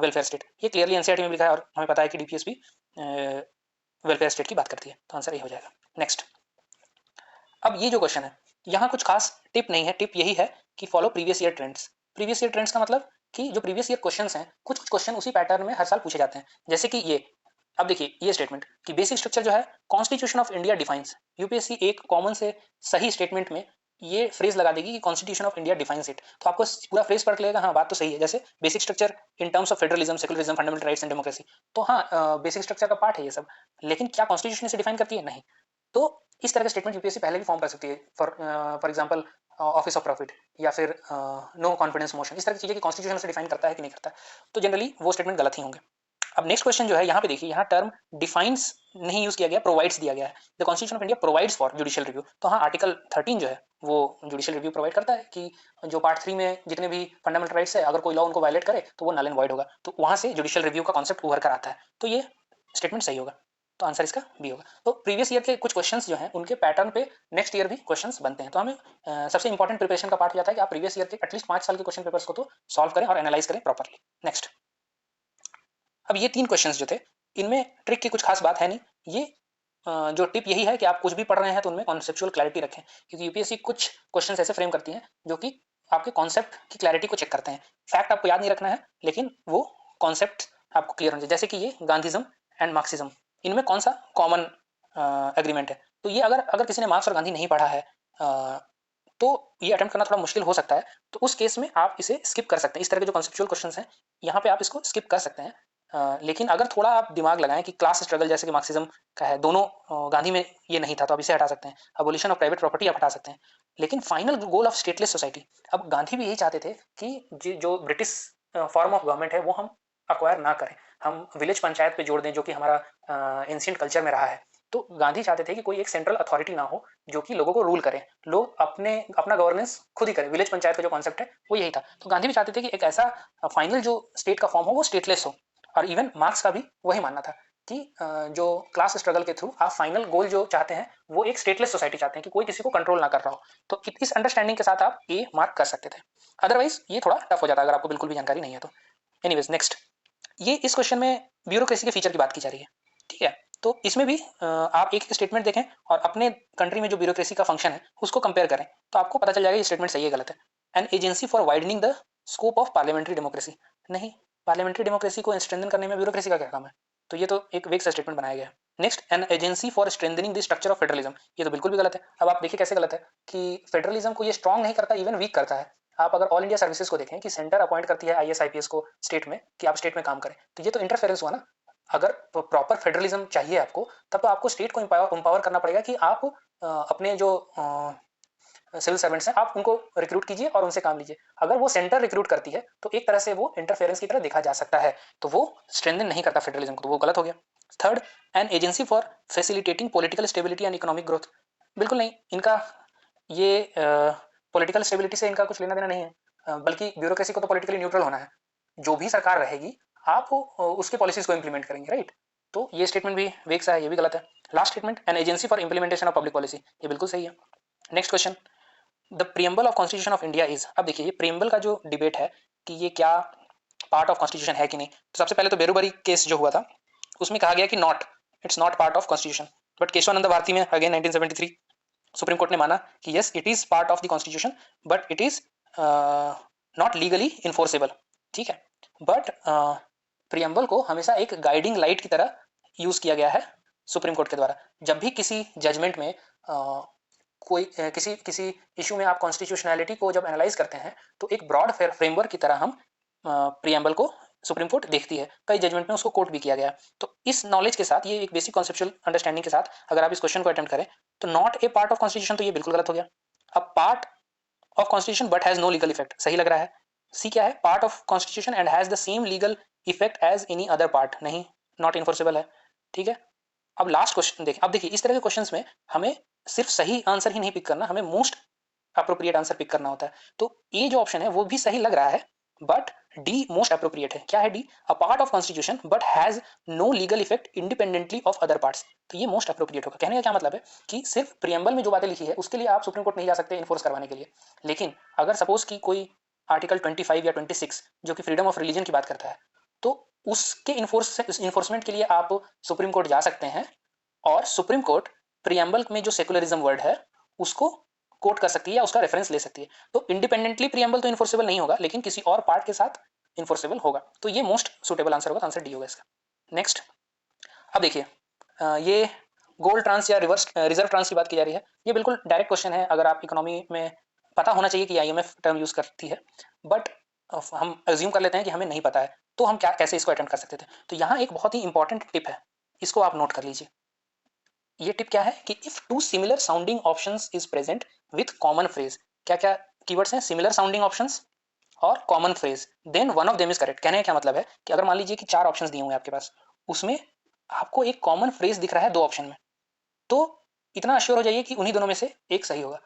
welfare state? ये क्लियरली एनसीईआरटी में लिखा है और हमें पता है कि डीपीएसपी वेलफेयर स्टेट की बात करती है, तो आंसर ये हो जाएगा। नेक्स्ट, अब ये जो क्वेश्चन है यहाँ कुछ खास टिप नहीं है, टिप यही है कि follow previous year trends. Previous year trends का मतलब कि जो प्रीवियस ईयर क्वेश्चंस हैं, कुछ कुछ क्वेश्चन उसी पैटर्न में हर साल पूछे जाते हैं, जैसे कि ये। अब देखिए ये स्टेटमेंट कि बेसिक स्ट्रक्चर जो है constitution of India defines, UPSC एक कॉमन से सही स्टेटमेंट में ये फ्रेज लगा देगी कि constitution of India defines it, तो आपको पूरा फ्रेज पढ़ लेगा, हाँ बात तो सही है, जैसे basic structure in terms of federalism, secularism, fundamental rights and democracy, तो हाँ बेसिक स्ट्रक्चर का पार्ट है ये सब, लेकिन क्या कॉन्स्टिट्यूशन से डिफाइन करती है? नहीं। तो इस तरह का स्टेटमेंट यूपीएससी पहले भी फॉर्म कर सकती है, for example office of profit या फिर नो कॉन्फिडेंस मोशन, इस तरह की चीजें कि कॉन्स्टिट्यूशन से डिफाइन करता है कि नहीं करता, तो जनरली वो स्टेटमेंट गलत ही होंगे। अब नेक्स्ट क्वेश्चन जो है यहाँ पे देखिए, यहाँ टर्म डिफाइंस नहीं यूज किया गया, प्रोवाइड्स दिया गया है, the constitution of India provides for judicial review, तो हाँ आर्टिकल 13 जो है वो जुडिशियल रिव्यू प्रोवाइड करता है कि जो पार्ट 3 में जितने भी फंडामेंटल राइट्स है, अगर कोई लॉ उनको वायलेट करे तो वो नल एंड वॉइड होगा, तो वहां से जुडिशियल रिव्यू का कॉन्सेप्ट उभर कर आता है, तो ये स्टेटमेंट सही होगा, तो आंसर इसका बी होगा। तो प्रीवियस ईयर के कुछ क्वेश्चंस जो हैं उनके पैटर्न पे नेक्स्ट ईयर भी क्वेश्चंस बनते हैं, तो हमें सबसे इंपॉर्टेंट प्रिपरेशन का पार्ट जाता है कि आप प्रीवियस ईयर के एटलीस्ट 5 साल के क्वेश्चन पेपर्स को तो सॉल्व करें और एनालाइज करें प्रॉपरली। नेक्स्ट, अब ये 3 क्वेश्चंस जो थे इनमें ट्रिक की कुछ खास बात है नहीं, ये जो टिप यही है कि आप कुछ भी पढ़ रहे हैं तो उनमें कॉन्सेप्चुअल क्लैरिटी रखें, क्योंकि यूपीएससी कुछ क्वेश्चंस ऐसे फ्रेम करती है जो कि आपके कॉन्सेप्ट की क्लैरिटी को चेक करते हैं। फैक्ट आपको याद नहीं रखना है, लेकिन वो कॉन्सेप्ट आपको क्लियर होना चाहिए, जैसे कि ये गांधीज्म एंड मार्क्सिज्म, इनमें कौन सा कॉमन एग्रीमेंट है, तो ये अगर अगर किसी ने मार्क्स और गांधी नहीं पढ़ा है तो ये अटेम्प्ट करना थोड़ा मुश्किल हो सकता है, तो उस केस में आप इसे स्किप कर सकते हैं, इस तरह के जो कॉन्सेप्चुअल क्वेश्चंस हैं यहाँ पे आप इसको स्किप कर सकते हैं। लेकिन अगर थोड़ा आप दिमाग लगाएं कि क्लास स्ट्रगल जैसे कि मार्क्सिज्म का है, दोनों गांधी में ये नहीं था तो आप इसे हटा सकते हैं, अबोलिशन ऑफ प्राइवेट प्रॉपर्टी आप हटा सकते हैं, लेकिन final goal of stateless society, अब गांधी भी यही चाहते थे कि जो ब्रिटिश फॉर्म ऑफ गवर्नमेंट है वो हम अक्वायर ना करें, हम विलेज पंचायत पे जोड़ दें जो कि हमारा एंशिएंट कल्चर में रहा है, तो गांधी चाहते थे कि कोई एक सेंट्रल अथॉरिटी ना हो जो कि लोगों को रूल करे, लोग अपने अपना गवर्नेंस खुद ही करें, विलेज पंचायत का जो कॉन्सेप्ट है वो यही था, तो गांधी भी चाहते थे कि एक ऐसा फाइनल जो स्टेट का फॉर्म हो वो स्टेटलेस हो, और इवन मार्क्स का भी वही मानना था कि जो क्लास स्ट्रगल के थ्रू आप फाइनल गोल जो चाहते हैं वो एक स्टेटलेस सोसाइटी चाहते हैं कि कोई किसी को कंट्रोल ना कर रहा हो, तो इस अंडरस्टैंडिंग के साथ आप ए मार्क कर सकते थे, अदरवाइज ये थोड़ा टफ हो जाता अगर आपको बिल्कुल भी जानकारी नहीं है तो। एनीवेज नेक्स्ट, ये इस क्वेश्चन में ब्यूरोक्रेसी के फीचर की बात की जा रही है, ठीक है, तो इसमें भी आप एक स्टेटमेंट देखें और अपने कंट्री में जो ब्यूरोक्रेसी का फंक्शन है उसको कंपेयर करें, तो आपको पता चल जाएगा ये स्टेटमेंट सही है गलत है। An agency for widening the scope of parliamentary democracy, नहीं, पार्लियामेंट्री डेमोक्रेसी को स्ट्रेंथन करने में ब्यूरोक्रेसी का क्या काम है, तो ये तो एक वेग सा स्टेटमेंट बनाया गया है। Next, an agency for strengthening the structure of federalism, ये तो बिल्कुल भी गलत है। अब आप देखिए कैसे गलत है कि फेडरलिज्म को ये स्ट्रॉन्ग नहीं करता, इवन वीक करता है। आप अगर ऑल इंडिया सर्विसेज को देखें कि सेंटर अपॉइंट करती है आईएएस आईपीएस को स्टेट में कि आप स्टेट में काम करें, तो ये तो इंटरफेरेंस हुआ ना। अगर प्रॉपर फेडरलिज्म चाहिए आपको तब तो आपको स्टेट को एम्पावर करना पड़ेगा कि आप अपने जो सिविल सर्वेंट्स हैं आप उनको रिक्रूट कीजिए और उनसे काम लीजिए, अगर वो सेंटर रिक्रूट करती है तो एक तरह से वो इंटरफेरेंस की तरह देखा जा सकता है, तो वो स्ट्रेंथन नहीं करता फेडरलिज्म को, तो वो गलत हो गया। Third, an agency for facilitating political stability and economic growth, बिल्कुल नहीं, इनका ये पॉलिटिकल स्टेबिलिटी से इनका कुछ लेना देना नहीं है, बल्कि ब्यूरोक्रेसी को तो पॉलिटिकली न्यूट्रल होना है, जो भी सरकार रहेगी आप उसके पॉलिसीज को इंप्लीमेंट करेंगे, राइट, तो ये स्टेटमेंट भी वेग सा है, ये भी गलत है। Last statement, an agency for implementation of public policy, ये बिल्कुल सही है। Next question, the preamble of constitution of India is, अब देखिए ये प्रियम्बल का जो डिबेट है कि ये क्या पार्ट ऑफ कॉन्स्टिट्यूशन है कि नहीं, तो सबसे पहले तो बेरूबरी केस जो हुआ था उसमें कहा गया कि not, it's not part of constitution, but Kesavananda Bharati में अगेन 1973 सुप्रीम कोर्ट ने माना कि yes it is part of the constitution but it is not legally enforceable, ठीक है, बट प्रियम्बल को हमेशा एक गाइडिंग लाइट की तरह यूज किया गया है सुप्रीम कोर्ट के द्वारा। जब भी किसी जजमेंट में किसी किसी इशू में आप कॉन्स्टिट्यूशनैलिटी को जब एनालाइज करते हैं तो एक ब्रॉड फ्रेमवर्क की तरह हम प्रियम्बल को सुप्रीम कोर्ट देखती है। कई जजमेंट में उसको कोर्ट भी किया गया। तो इस नॉलेज के साथ, ये एक बेसिक कॉन्सेप्चुअल अंडरस्टैंडिंग के साथ अगर आप इस क्वेश्चन को अटेम्प्ट करें तो not a part of constitution, तो ये बिल्कुल गलत हो गया। अब part of constitution but has no legal effect, सही लग रहा है। सी क्या है, part of constitution and has the same legal effect as any other part, नहीं, नॉट इन्फोर्सेबल है। ठीक है, अब लास्ट क्वेश्चन देखिए। अब देखिए इस तरह के क्वेश्चंस में हमें सिर्फ सही आंसर ही नहीं पिक करना, हमें मोस्ट अप्रोप्रिएट आंसर पिक करना होता है। तो ये जो ऑप्शन है वो भी सही लग रहा है, बट डी मोस्ट अप्रोप्रिएट है। क्या है D? A part of constitution but has no legal effect independently of other parts. तो ये मोस्ट अप्रोप्रिएट होगा। कहने का क्या मतलब है कि सिर्फ प्रियम्बल में जो बातें लिखी है उसके लिए आप सुप्रीम कोर्ट नहीं जा सकते इन्फोर्स करवाने के लिए, लेकिन अगर सपोज की कोई आर्टिकल 25 या 26 जो कि फ्रीडम ऑफ रिलीजन की बात करता है, तो उसके इन्फोर्समेंट के लिए आप सुप्रीम कोर्ट जा सकते हैं, और सुप्रीम कोर्ट प्रियम्बल में जो सेकुलरिज्म वर्ड है उसको कोट कर सकती है या उसका रेफरेंस ले सकती है। तो इंडिपेंडेंटली प्रियम्बल तो इन्फोर्सेबल नहीं होगा, लेकिन किसी और पार्ट के साथ इन्फोर्सेबल होगा। तो ये मोस्ट सुटेबल आंसर होगा, आंसर डी होगा इसका। नेक्स्ट, अब देखिए ये गोल्ड ट्रांस या रिजर्व ट्रांस की बात की जा रही है। ये बिल्कुल डायरेक्ट क्वेश्चन है, अगर आप इकोनॉमी में पता होना चाहिए कि आईएमएफ टर्म यूज करती है, बट हम अज्यूम कर लेते हैं कि हमें नहीं पता है, तो हम क्या कैसे इसको अटेम्प्ट कर सकते थे। तो यहाँ एक बहुत ही इंपॉर्टेंट टिप है, इसको आप नोट कर लीजिए। ये टिप क्या है कि if two similar sounding options is present with common phrase, क्या क्या कीवर्ड्स हैं? सिमिलर साउंडिंग ऑप्शंस और common phrase, then one of them is correct. कहने का क्या मतलब है कि अगर मान लीजिए कि 4 ऑप्शंस दिए हुए हैं आपके पास, उसमें आपको एक कॉमन फ्रेज दिख रहा है 2 ऑप्शन में, तो इतना अश्योर हो जाइए कि उन्हीं दोनों में से एक सही होगा।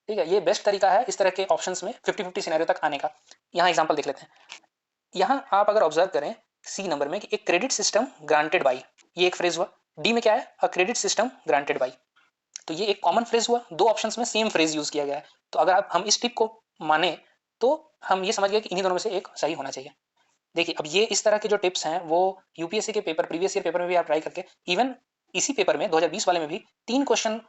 ठीक है, ये बेस्ट तरीका है इस तरह के ऑप्शंस में 50-50 सिनेरियो तक आने का। यहाँ एग्जांपल देख लेते हैं। यहाँ आप अगर ऑब्जर्व करें सी नंबर में कि एक क्रेडिट सिस्टम ग्रांटेड बाई, ये एक फ्रेज हुआ। डी में क्या है? A credit system granted by, तो ये एक कॉमन फ्रेज हुआ। 2 ऑप्शंस में सेम फ्रेज यूज किया गया है। तो अगर आप हम इस टिप को माने तो हम ये समझ गए कि इन्हीं दोनों में से एक सही होना चाहिए। देखिए अब ये इस तरह के जो टिप्स हैं वो यूपीएससी के पेपर, प्रीवियस ईयर पेपर में भी आप ट्राई करके, इवन इसी पेपर में 2020 वाले में भी 3 क्वेश्चन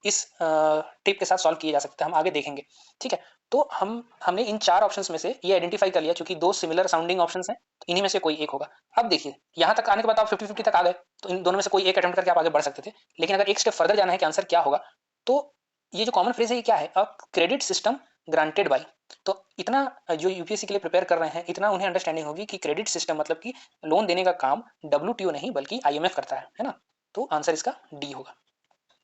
इस टिप के साथ सॉल्व किए जा सकते हैं, हम आगे देखेंगे। ठीक है, तो हमने इन 4 ऑप्शंस में से ये आइडेंटिफाई कर लिया, क्योंकि 2 सिमिलर साउंडिंग ऑप्शंस हैं, तो इन्हीं में से कोई एक होगा। अब देखिए यहाँ तक आने के बाद आप 50-50 तक आ गए, तो इन दोनों में से कोई एक अटेम्प्ट करके आप आगे बढ़ सकते थे। लेकिन अगर एक स्टेप फर्दर जाना है कि आंसर क्या होगा, तो ये जो कॉमन फ्रेज है ये क्या है? A credit system granted by. तो इतना जो यूपीएससी के लिए प्रिपेयर कर रहे हैं, इतना उन्हें अंडरस्टैंडिंग होगी कि क्रेडिट सिस्टम मतलब कि लोन देने का काम डब्ल्यूटीओ नहीं बल्कि आईएमएफ करता है ना। तो आंसर इसका डी होगा।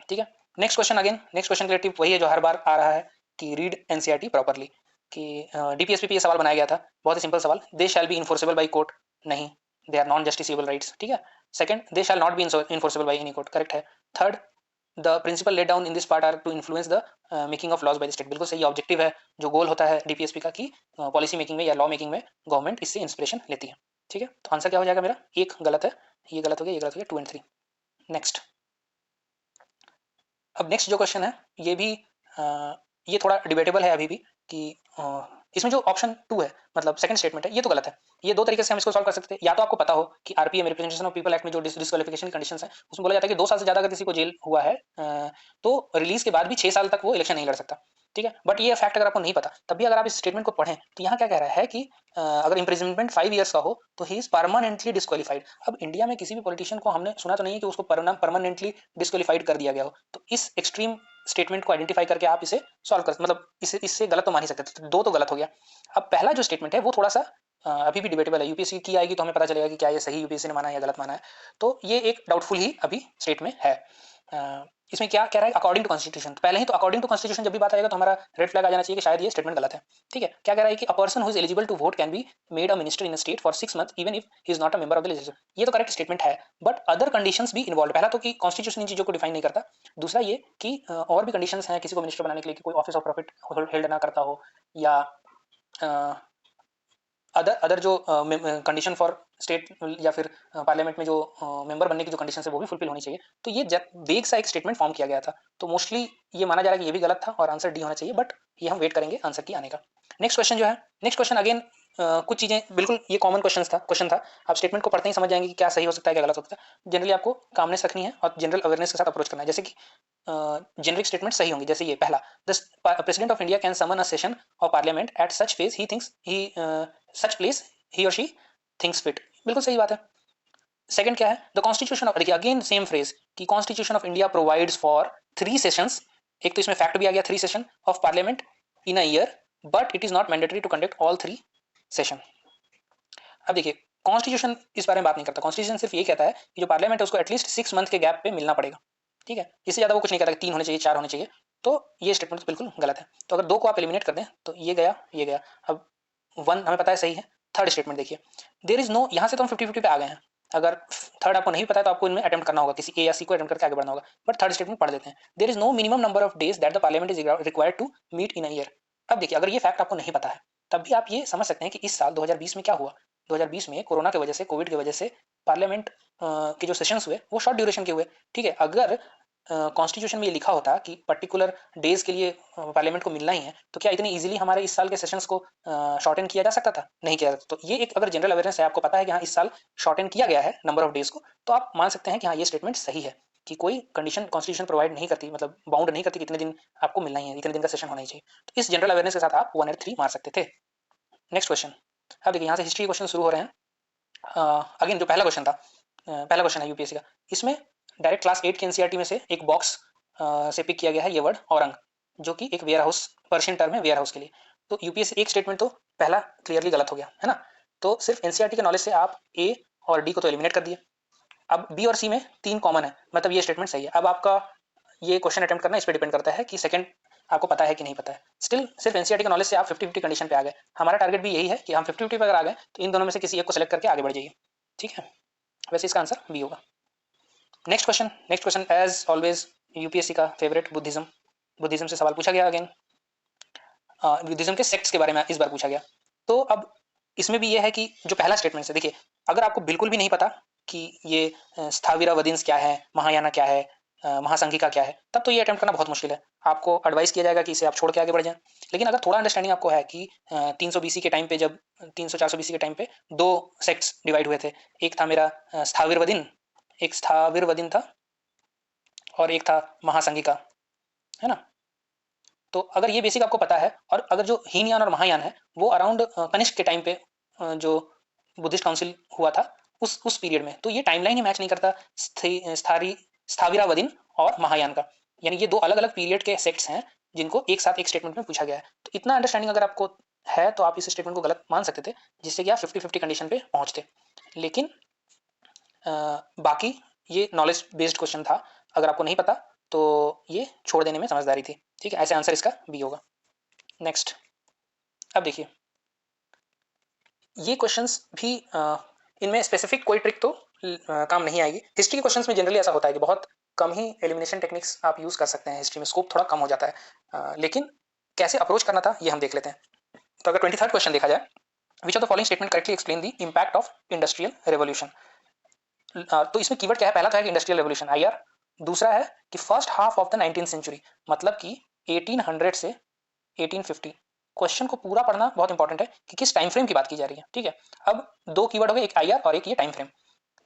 ठीक है, next question. Again next question के लिए टिप वही है जो हर बार आ रहा है कि रीड एनसीईआरटी प्रॉपर्ली, कि डीपीएसपी पे ये सवाल बनाया गया था, बहुत ही सिंपल सवाल। They shall be enforceable by court, नहीं, they are non justiciable rights. ठीक है, second, they shall not be enforceable by any court, correct है। Third, the principle laid down in this part are to influence the making of laws by the state, बिल्कुल सही objective है, जो गोल होता है DPSP का कि पॉलिसी मेकिंग में या लॉ मेकिंग में गवर्नमेंट इससे इंस्पिरेशन लेती है। ठीक है, तो आंसर क्या हो जाएगा मेरा? एक गलत है, ये गलत हो गया, ये गलत हो गया, 2 एंड 3। नेक्स्ट, अब नेक्स्ट जो क्वेश्चन है ये भी ये थोड़ा डिबेटेबल है अभी भी, कि इसमें जो ऑप्शन 2 है, मतलब सेकंड स्टेटमेंट है, ये तो गलत है। ये 2 तरीके से हम इसको सॉल्व कर सकते हैं। या तो आपको पता हो कि RPM representation of people act में जो डिस्क्वालिफिकेशन की कंडीशंस है, उसमें बोला जाता है कि 2 साल से ज़्यादा अगर किसी को जेल हुआ है तो रिलीज के बाद भी 6 साल तक वो इलेक्शन नहीं लड़ सकता। ठीक है, बट ये फैक्ट अगर आपको नहीं पता, तब भी अगर आप इस स्टेटमेंट को पढ़ें तो यहाँ क्या कह रहा है कि अगर इम्प्रिजनमेंट 5 ईयर्स का हो तो ही इज परमानेंटली डिस्क्वालीफाइड। अब इंडिया में किसी भी पॉलिटिशियन को हमने सुना तो नहीं है कि उसको परमानेंटली डिस्क्वालीफाइड कर दिया गया हो। तो इस एक्सट्रीम स्टेटमेंट को आइडेंटिफाई करके आप इसे सॉल्व कर, मतलब इससे गलत तो मान ही सकते थे। 2 तो गलत हो गया। अब पहला जो स्टेटमेंट है वो थोड़ा सा अभी भी डिबेटेबल है। यूपीएससी की आएगी तो हमें पता चलेगा कि क्या ये सही यूपीएससी ने माना है या गलत माना है। तो ये एक डाउटफुल ही अभी स्टेट में है। इसमें क्या कह रहा है? According to constitution. तो पहले ही तो अकॉर्डिंग टू कॉन्स्टिट्यूशन जब भी बात आएगा तो हमारा रेड फ्लैग आ जाना चाहिए कि शायद ये स्टेटमेंट गलत है। ठीक है, क्या कह रहा है कि a person who is eligible to vote can be made a minister in a state for 6 months even if he is not a member of the legislature. ये तो करेक्ट स्टेटमेंट है, बट अदर कंडीशंस भी involve. पहला तो कि constitution in चीजों को define नहीं करता। दूसरा ये कि और भी कंडीशंस हैं किसी को मिनिस्टर बनाने के लिए, कि कोई ऑफिस ऑफ प्रॉफिट हेल्ड ना करता हो, या अदर जो कंडीशन फॉर स्टेट या फिर पार्लियामेंट में जो मेंबर बनने की जो कंडीशन है वो भी फुलफिल होनी चाहिए। तो ये वेग सा एक स्टेटमेंट फॉर्म किया गया था। तो मोस्टली ये माना जा रहा है कि ये भी गलत था और आंसर डी होना चाहिए, बट ये हम वेट करेंगे आंसर की आने का। नेक्स्ट क्वेश्चन जो है, नेक्स्ट क्वेश्चन अगेन कुछ चीज़ें बिल्कुल ये कॉमन क्वेश्चन था। आप स्टेटमेंट को पढ़ते ही समझ जाएंगे कि क्या सही हो सकता है क्या गलत हो सकता है। जनरली आपको कामनेस रखनी है और जनरल अवेयरनेस के साथ अप्रोच करना है। जैसे कि जेनरिक स्टेटमेंट सही होंगे, जैसे ये पहला, the president of India can summon a session of parliament at such phase he thinks he such place he और शी थिंक्स फिट। बिल्कुल सही बात है। सेकंड क्या है, द कॉन्स्टिट्यूशन ऑफ, देखिए अगेन सेम फ्रेज कि constitution of India provides for 3 sessions. एक तो इसमें फैक्ट भी आ गया 3 session of parliament in a year, but it is not mandatory to conduct all 3 session. अब देखिए कॉन्स्टिट्यूशन इस बारे में बात नहीं करता, कॉन्स्टिट्यूशन सिर्फ ये कहता है कि जो पार्लियामेंट है उसको एटलीस्ट 6 मंथ के गैप पे मिलना पड़ेगा, ठीक है, इससे ज्यादा वो कुछ नहीं कहता कि 3 होने चाहिए, 4 होने चाहिए। तो ये स्टेटमेंट तो बिल्कुल गलत है। तो अगर 2 को आप एलिमिनेट कर दें तो ये गया ये गया। अब 1 हमें पता है सही है। थर्ड स्टेटमेंट देखिए, देर इज नो, यहाँ से तो हम 50-50 पे आ गए हैं। अगर थर्ड आपको नहीं पता है तो आपको इनमें अटेम्प्ट करना होगा, किसी ए या सी को अटेम्प्ट करके आगे बढ़ना होगा। बट थर्ड स्टेटमेंट पढ़ देते हैं, there is no minimum number of days that the parliament is required to meet in a year. अब देखिए अगर ये फैक्ट आपको नहीं पता है तब भी आप ये समझ सकते हैं कि इस साल 2020 में क्या हुआ। 2020 में कोरोना की वजह से, कोविड की वजह से पार्लियामेंट के जो सेशंस हुए वो शॉर्ट ड्यूरेशन के हुए, ठीक है। अगर कॉन्स्टिट्यूशन में ये लिखा होता कि पर्टिकुलर डेज के लिए पार्लियामेंट को मिलना ही है तो क्या इतनी इजीली हमारे इस साल के सेशंस को शॉर्टन किया जा सकता था? नहीं किया जा सकता। तो ये एक अगर जनरल अवेयरनेस है, आपको पता है कि हाँ इस साल शॉर्टन किया गया है नंबर ऑफ डेज को, तो आप मान सकते हैं कि हाँ ये स्टेटमेंट सही है कि कोई कंडीशन कॉन्स्टिट्यूशन प्रोवाइड नहीं करती, मतलब बाउंड नहीं करती कि इतने दिन आपको मिलना ही है, इतने दिन का सेशन होना ही चाहिए। तो इस जनरल अवेयरनेस के साथ आप 1 और 3 मार सकते थे। Next question. अब देखिए यहाँ से हिस्ट्री क्वेश्चन शुरू हो रहे हैं। अगेन जो पहला क्वेश्चन था, पहला क्वेश्चन है यूपीएससी का, इसमें डायरेक्ट क्लास 8 के एनसीईआरटी में से एक बॉक्स से पिक किया गया है ये वर्ड औरंग, जो कि एक वेयर हाउस, पर्शियन टर्म है वेयर हाउस के लिए। तो यूपीएससी एक स्टेटमेंट तो पहला क्लियरली गलत हो गया है ना। तो सिर्फ एनसीईआरटी के नॉलेज से आप ए और डी को तो एलिमिनेट कर दिए। अब बी और सी में 3 कॉमन है, मतलब ये स्टेटमेंट सही है। अब आपका ये क्वेश्चन अटेम्प्ट करना इस पर डिपेंड करता है कि सेकंड आपको पता है कि नहीं पता है। स्टिल सिर्फ एनसीईआरटी के नॉलेज से आप 50-50 कंडीशन पे आ गए। हमारा टारगेट भी यही है कि हम 50-50 पे अगर आ गए तो इन दोनों में से किसी एक को सेलेक्ट करके आगे बढ़ जाइए, ठीक है। वैसे इसका आंसर बी होगा। Next question as always UPSC का फेवरेट, बुद्धिज्म। बुद्धिज्म से सवाल पूछा गया अगेन। बुद्धिज्म के सेक्ट्स के बारे में इस बार पूछा गया। तो अब इसमें भी ये है कि जो पहला स्टेटमेंट है, देखिए अगर आपको बिल्कुल भी नहीं पता कि ये स्थाविरावदिन्स क्या है, महायाना क्या है, महासंघिका क्या है, तब तो ये अटेम्प्ट करना बहुत मुश्किल है। आपको एडवाइस किया जाएगा कि इसे आप छोड़ के आगे बढ़ जाएं। लेकिन अगर थोड़ा अंडरस्टैंडिंग आपको है कि 300 बीसी के टाइम पे, जब 300-400 बीसी के टाइम पे 2 सेक्ट्स डिवाइड हुए थे, एक था मेरा स्थाविरवदिन, एक स्थाविरवदिन था और एक था महासंघिका, है ना। तो अगर ये बेसिक आपको पता है, और अगर जो हीनयान और महायान है वो अराउंड कनिष्क के टाइम पे जो बुद्धिस्ट काउंसिल हुआ था उस पीरियड में, तो ये टाइमलाइन ही मैच नहीं करता स्थाविरावदिन और महायान का। यानी ये 2 अलग अलग पीरियड के सेक्ट्स हैं जिनको एक साथ एक स्टेटमेंट में पूछा गया है। तो इतना अंडरस्टैंडिंग अगर आपको है तो आप इस स्टेटमेंट को गलत मान सकते थे, जिससे कि आप 50-50 कंडीशन पे पहुंचते। लेकिन बाकी ये नॉलेज बेस्ड क्वेश्चन था, अगर आपको नहीं पता तो ये छोड़ देने में समझदारी थी, ठीक है। ऐसे आंसर इसका बी होगा। नेक्स्ट। अब देखिए ये क्वेश्चंस भी इनमें स्पेसिफिक कोई ट्रिक तो काम नहीं आएगी। हिस्ट्री के क्वेश्चंस में जनरली ऐसा होता है कि बहुत कम ही एलिमिनेशन टेक्निक्स आप यूज कर सकते हैं, हिस्ट्री में स्कोप थोड़ा कम हो जाता है। लेकिन कैसे अप्रोच करना था ये हम देख लेते हैं। तो अगर 23rd क्वेश्चन देखा जाए, विच of the following statement correctly explain the impact of industrial revolution. तो इसमें कीवर्ड क्या है, पहला तो है कि इंडस्ट्रियल रेवोल्यूशन आईआर, दूसरा है कि first half of the 19th century, मतलब कि 1800 से 1850। क्वेश्चन को पूरा पढ़ना बहुत इंपॉर्टेंट है कि किस टाइम फ्रेम की बात की जा रही है, ठीक है। अब 2 कीवर्ड हो गए, एक आईआर और एक ये टाइम फ्रेम।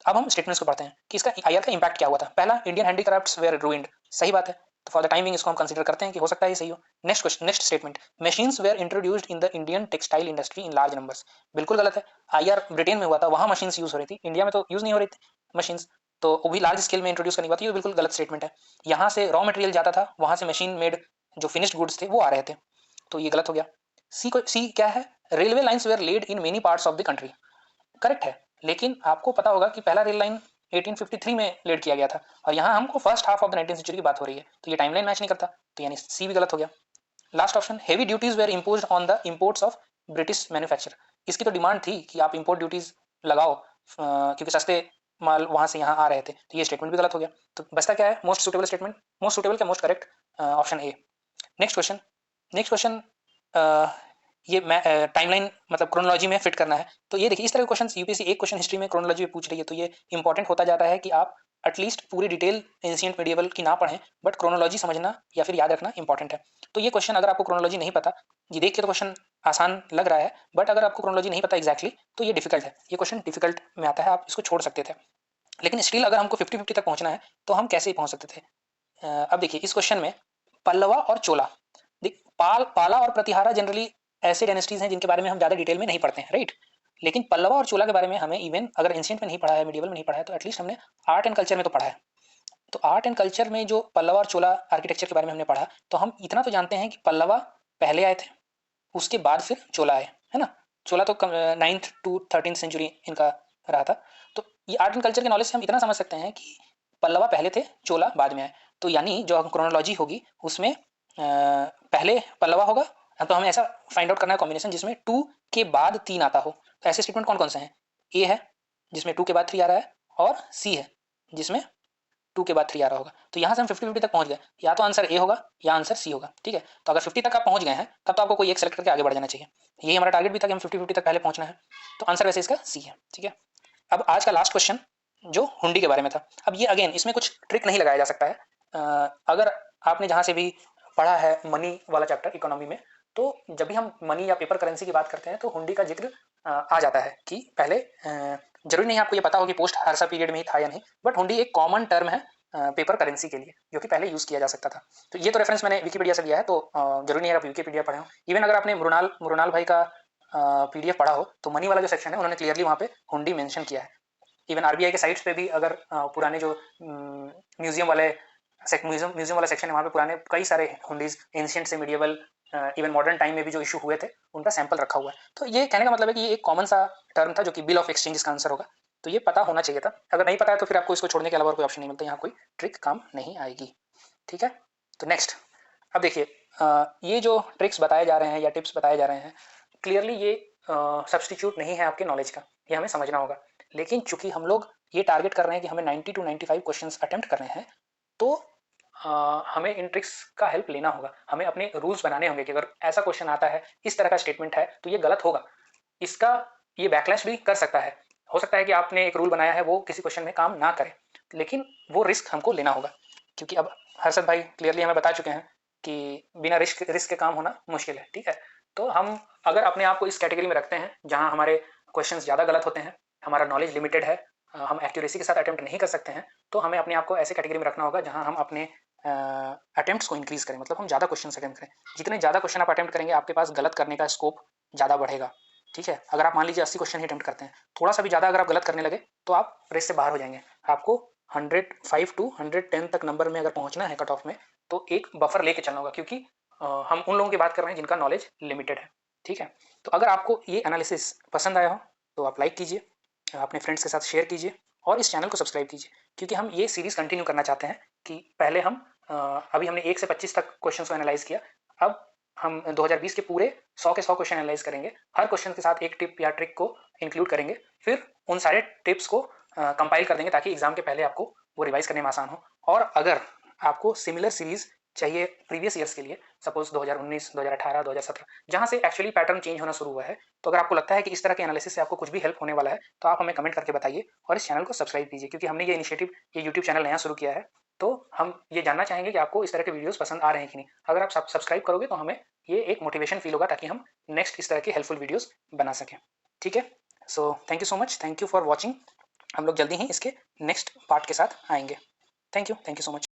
अब हम स्टेटमेंट्स को पढ़ते हैं कि इसका आईआर का इंपैक्ट क्या हुआ था। पहला, इंडियन हैंडीक्राफ्ट्स वेयर रूइंड, सही बात है। तो फॉर द टाइमिंग इसको हम कंसीडर करते हैं कि हो सकता है ये सही हो। Next question, next statement, machines were introduced in the Indian textile industry in large numbers, बिल्कुल गलत है। आईआर ब्रिटेन में हुआ था, वहां मशीन्स यूज हो रही थी, इंडिया में तो यूज नहीं हो रही थी मशीन्स, तो वो भी लार्ज स्केल में इंट्रोड्यूस करनी बात, ये बिल्कुल गलत स्टेटमेंट है। यहाँ से रॉ मटेरियल जाता था, वहां से मशीन मेड जो फिनिश्ड गुड्स थे वो आ रहे थे, तो ये गलत हो गया। सी क्या है, railway lines were laid in many parts of the country, correct है। लेकिन आपको पता होगा कि पहला रेल लाइन 1853 में लेड किया गया था, और यहाँ हमको first half of the 19th century की बात हो रही है, तो ये टाइमलाइन मैच नहीं करता, तो यानी सी भी गलत हो गया। Last option, heavy duties were imposed on the imports of British manufacture, इसकी तो डिमांड थी कि आप इम्पोर्ट ड्यूटीज लगाओ क्योंकि सस्ते माल वहां से यहाँ आ रहे थे, तो ये स्टेटमेंट भी गलत हो गया। तो बचता क्या है, most suitable statement, most suitable क्या, most correct, option A. Next question ये टाइमलाइन मतलब क्रोनोलॉजी में फिट करना है। तो ये देखिए इस तरह के क्वेश्चन यूपीएससी एक क्वेश्चन हिस्ट्री में क्रोनोलॉजी में पूछ रही है, तो ये इंपॉर्टेंट होता जाता है कि आप एटलीस्ट पूरी डिटेल एंशिएंट मेडिएवल की ना पढ़ें, बट क्रोनोलॉजी समझना या फिर याद रखना इंपॉर्टेंट है। तो ये क्वेश्चन अगर आपको क्रोनोलॉजी नहीं पता, ये देख के तो क्वेश्चन आसान लग रहा है, बट अगर आपको क्रोनोलॉजी नहीं पता एग्जैक्टली तो ये डिफिकल्ट है, ये क्वेश्चन डिफिकल्ट में आता है, आप इसको छोड़ सकते थे। लेकिन स्टिल अगर हमको 50-50 तक पहुंचना है तो हम कैसे पहुंच सकते थे। अब देखिए इस क्वेश्चन में पल्लवा और चोला, पाला और प्रतिहारा जनरली ऐसे डायनेस्टीज हैं जिनके बारे में हम ज्यादा डिटेल में नहीं पढ़ते हैं, राइट। लेकिन पल्लवा और चोला के बारे में हमें इवन अगर एंशिएंट में नहीं पढ़ा है, मिडिवल में नहीं पढ़ा है, तो एटलीस्ट हमने आर्ट एंड कल्चर में तो पढ़ा है। तो आर्ट एंड कल्चर में जो पल्लवा और चोला आर्किटेक्चर के बारे में हमने पढ़ा, तो हम इतना तो जानते हैं कि पल्लवा पहले आए थे, उसके बाद फिर चोला आए, है ना। चोला तो 9th to 13th सेंचुरी इनका रहा था। तो ये आर्ट एंड कल्चर के नॉलेज से हम इतना समझ सकते हैं कि पल्लवा पहले थे, चोला बाद में आए। तो यानी जो क्रोनोलॉजी होगी उसमें पहले पल्लवा होगा। तो हमें ऐसा फाइंड आउट करना है कॉम्बिनेशन जिसमें 2 के बाद 3 आता हो। तो ऐसे स्टेटमेंट कौन कौन से हैं? ए है जिसमें 2 के बाद 3 आ रहा है, और सी है जिसमें 2 के बाद 3 आ रहा होगा। तो यहाँ से हम 50-50 तक पहुँच गए। या तो आंसर ए होगा या आंसर सी होगा, ठीक है। तो अगर 50 तक आप पहुँच गए हैं तब तो आपको कोई एक सेलेक्ट करके आगे बढ़ जाना चाहिए। यही हमारा टारगेट भी था कि हम 50-50 तक पहले पहुँचना है। तो आंसर वैसे इसका सी है, ठीक है। अब आज का लास्ट क्वेश्चन जो हुंडी के बारे में था। अब ये अगेन इसमें कुछ ट्रिक नहीं लगाया जा सकता है। अगर आपने जहाँ से भी पढ़ा है मनी वाला चैप्टर इकोनॉमी में, तो जब भी हम मनी या पेपर करेंसी की बात करते हैं तो हुंडी का जिक्र आ जाता है कि पहले जरूरी नहीं आपको ये पता हो कि पोस्ट हर्षा पीरियड में ही था या नहीं, बट हुंडी एक कॉमन टर्म है पेपर करेंसी के लिए, जो कि पहले यूज किया जा सकता था। तो ये तो रेफरेंस मैंने विकीपीडिया से लिया है, तो जरूरी नहीं है आप विकीपीडिया पढ़े हो। इवन अगर आपने मृणाल भाई का पीडीएफ पढ़ा हो तो मनी वाला जो सेक्शन है उन्होंने क्लियरली वहाँ पे हुंडी मेंशन किया है। इवन आरबीआई के साइट्स पे भी अगर पुराने जो म्यूजियम वाला सेक्शन है वहाँ पे पुराने कई सारे हुंडीज एंशिएंट से मिडिएवल इवन मॉडर्न टाइम में भी जो इशू हुए थे उनका सैंपल रखा हुआ है। तो ये कहने का मतलब है कि ये एक कॉमन सा टर्म था जो कि बिल ऑफ एक्सचेंज इसका आंसर होगा। तो ये पता होना चाहिए था। अगर नहीं पता है तो फिर आपको इसको छोड़ने के अलावा कोई ऑप्शन नहीं मिलता, यहाँ कोई ट्रिक काम नहीं आएगी, ठीक है। तो नेक्स्ट, अब देखिए ये जो ट्रिक्स बताए जा रहे हैं या टिप्स बताए जा रहे हैं, क्लियरली ये सब्सटीट्यूट नहीं है आपके नॉलेज का, ये हमें समझना होगा। लेकिन चूंकि हम लोग ये टारगेट कर रहे हैं कि हमें 90 to 95 क्वेश्चंस अटेम्प्ट करने हैं, तो हमें इन ट्रिक्स का हेल्प लेना होगा। हमें अपने रूल्स बनाने होंगे कि अगर ऐसा क्वेश्चन आता है, इस तरह का स्टेटमेंट है, तो ये गलत होगा। इसका ये बैकलैश भी कर सकता है। हो सकता है कि आपने एक रूल बनाया है वो किसी क्वेश्चन में काम ना करे, लेकिन वो रिस्क हमको लेना होगा। क्योंकि अब हर्षद भाई क्लियरली हमें बता चुके हैं कि बिना रिस्क के काम होना मुश्किल है, ठीक है। तो हम अगर अपने आप को इस कैटेगरी में रखते हैं जहां हमारे क्वेश्चंस ज़्यादा गलत होते हैं, हमारा नॉलेज लिमिटेड है, हम एक्यूरेसी के साथ अटेम्प्ट नहीं कर सकते हैं, तो हमें अपने आप को ऐसे कैटेगरी में रखना होगा जहां हम अपने अटेम्प्ट्स को इंक्रीज करें। मतलब हम ज़्यादा क्वेश्चन अटेम्प्ट करें। जितने ज़्यादा क्वेश्चन आप अटेम्प्ट करेंगे आपके पास गलत करने का स्कोप ज़्यादा बढ़ेगा, ठीक है। अगर आप मान लीजिए 80 क्वेश्चन ही अटेम्प्ट करते हैं, थोड़ा सा भी ज़्यादा अगर आप गलत करने लगे तो आप रेस से बाहर हो जाएंगे। आपको 105 to 110 तक नंबर में अगर पहुंचना है कट ऑफ में, तो एक बफर लेके चलना होगा, क्योंकि हम उन लोगों की बात कर रहे हैं जिनका नॉलेज लिमिटेड है, ठीक है। तो अगर आपको ये एनालिसिस पसंद आया हो तो आप लाइक कीजिए, अपने फ्रेंड्स के साथ शेयर कीजिए और इस चैनल को सब्सक्राइब कीजिए, क्योंकि हम ये सीरीज़ कंटिन्यू करना चाहते हैं कि पहले हम अभी हमने 1 से 25 तक क्वेश्चन को एनालाइज किया। अब हम 2020 के पूरे 100 के 100 क्वेश्चन एनालाइज करेंगे। हर क्वेश्चन के साथ एक टिप या ट्रिक को इंक्लूड करेंगे, फिर उन सारे टिप्स को कंपाइल कर देंगे ताकि एग्जाम के पहले आपको वो रिवाइज करने में आसान हो। और अगर आपको सिमिलर सीरीज चाहिए प्रीवियस ईयर्स के लिए, सपोज 2019, 2018, 2017, जहाँ से एक्चुअली पैटर्न चेंज होना शुरू हुआ है, तो अगर आपको लगता है कि इस तरह के एनालिसिस से आपको कुछ भी हेल्प होने वाला है, तो आप हमें कमेंट करके बताइए और इस चैनल को सब्सक्राइब कीजिए, क्योंकि हमने ये इनिशिएटिव, ये यूट्यूब चैनल नया शुरू किया है, तो हम ये जानना चाहेंगे कि आपको इस तरह के वीडियोस पसंद आ रहे हैं कि नहीं। अगर आप सब्सक्राइब करोगे तो हमें ये एक मोटिवेशन फील होगा ताकि हम नेक्स्ट इस तरह के हेल्पफुल वीडियोस बना सकें, ठीक है। So thank you so much, thank you for watching. हम लोग जल्दी ही इसके नेक्स्ट पार्ट के साथ आएंगे। Thank you so much.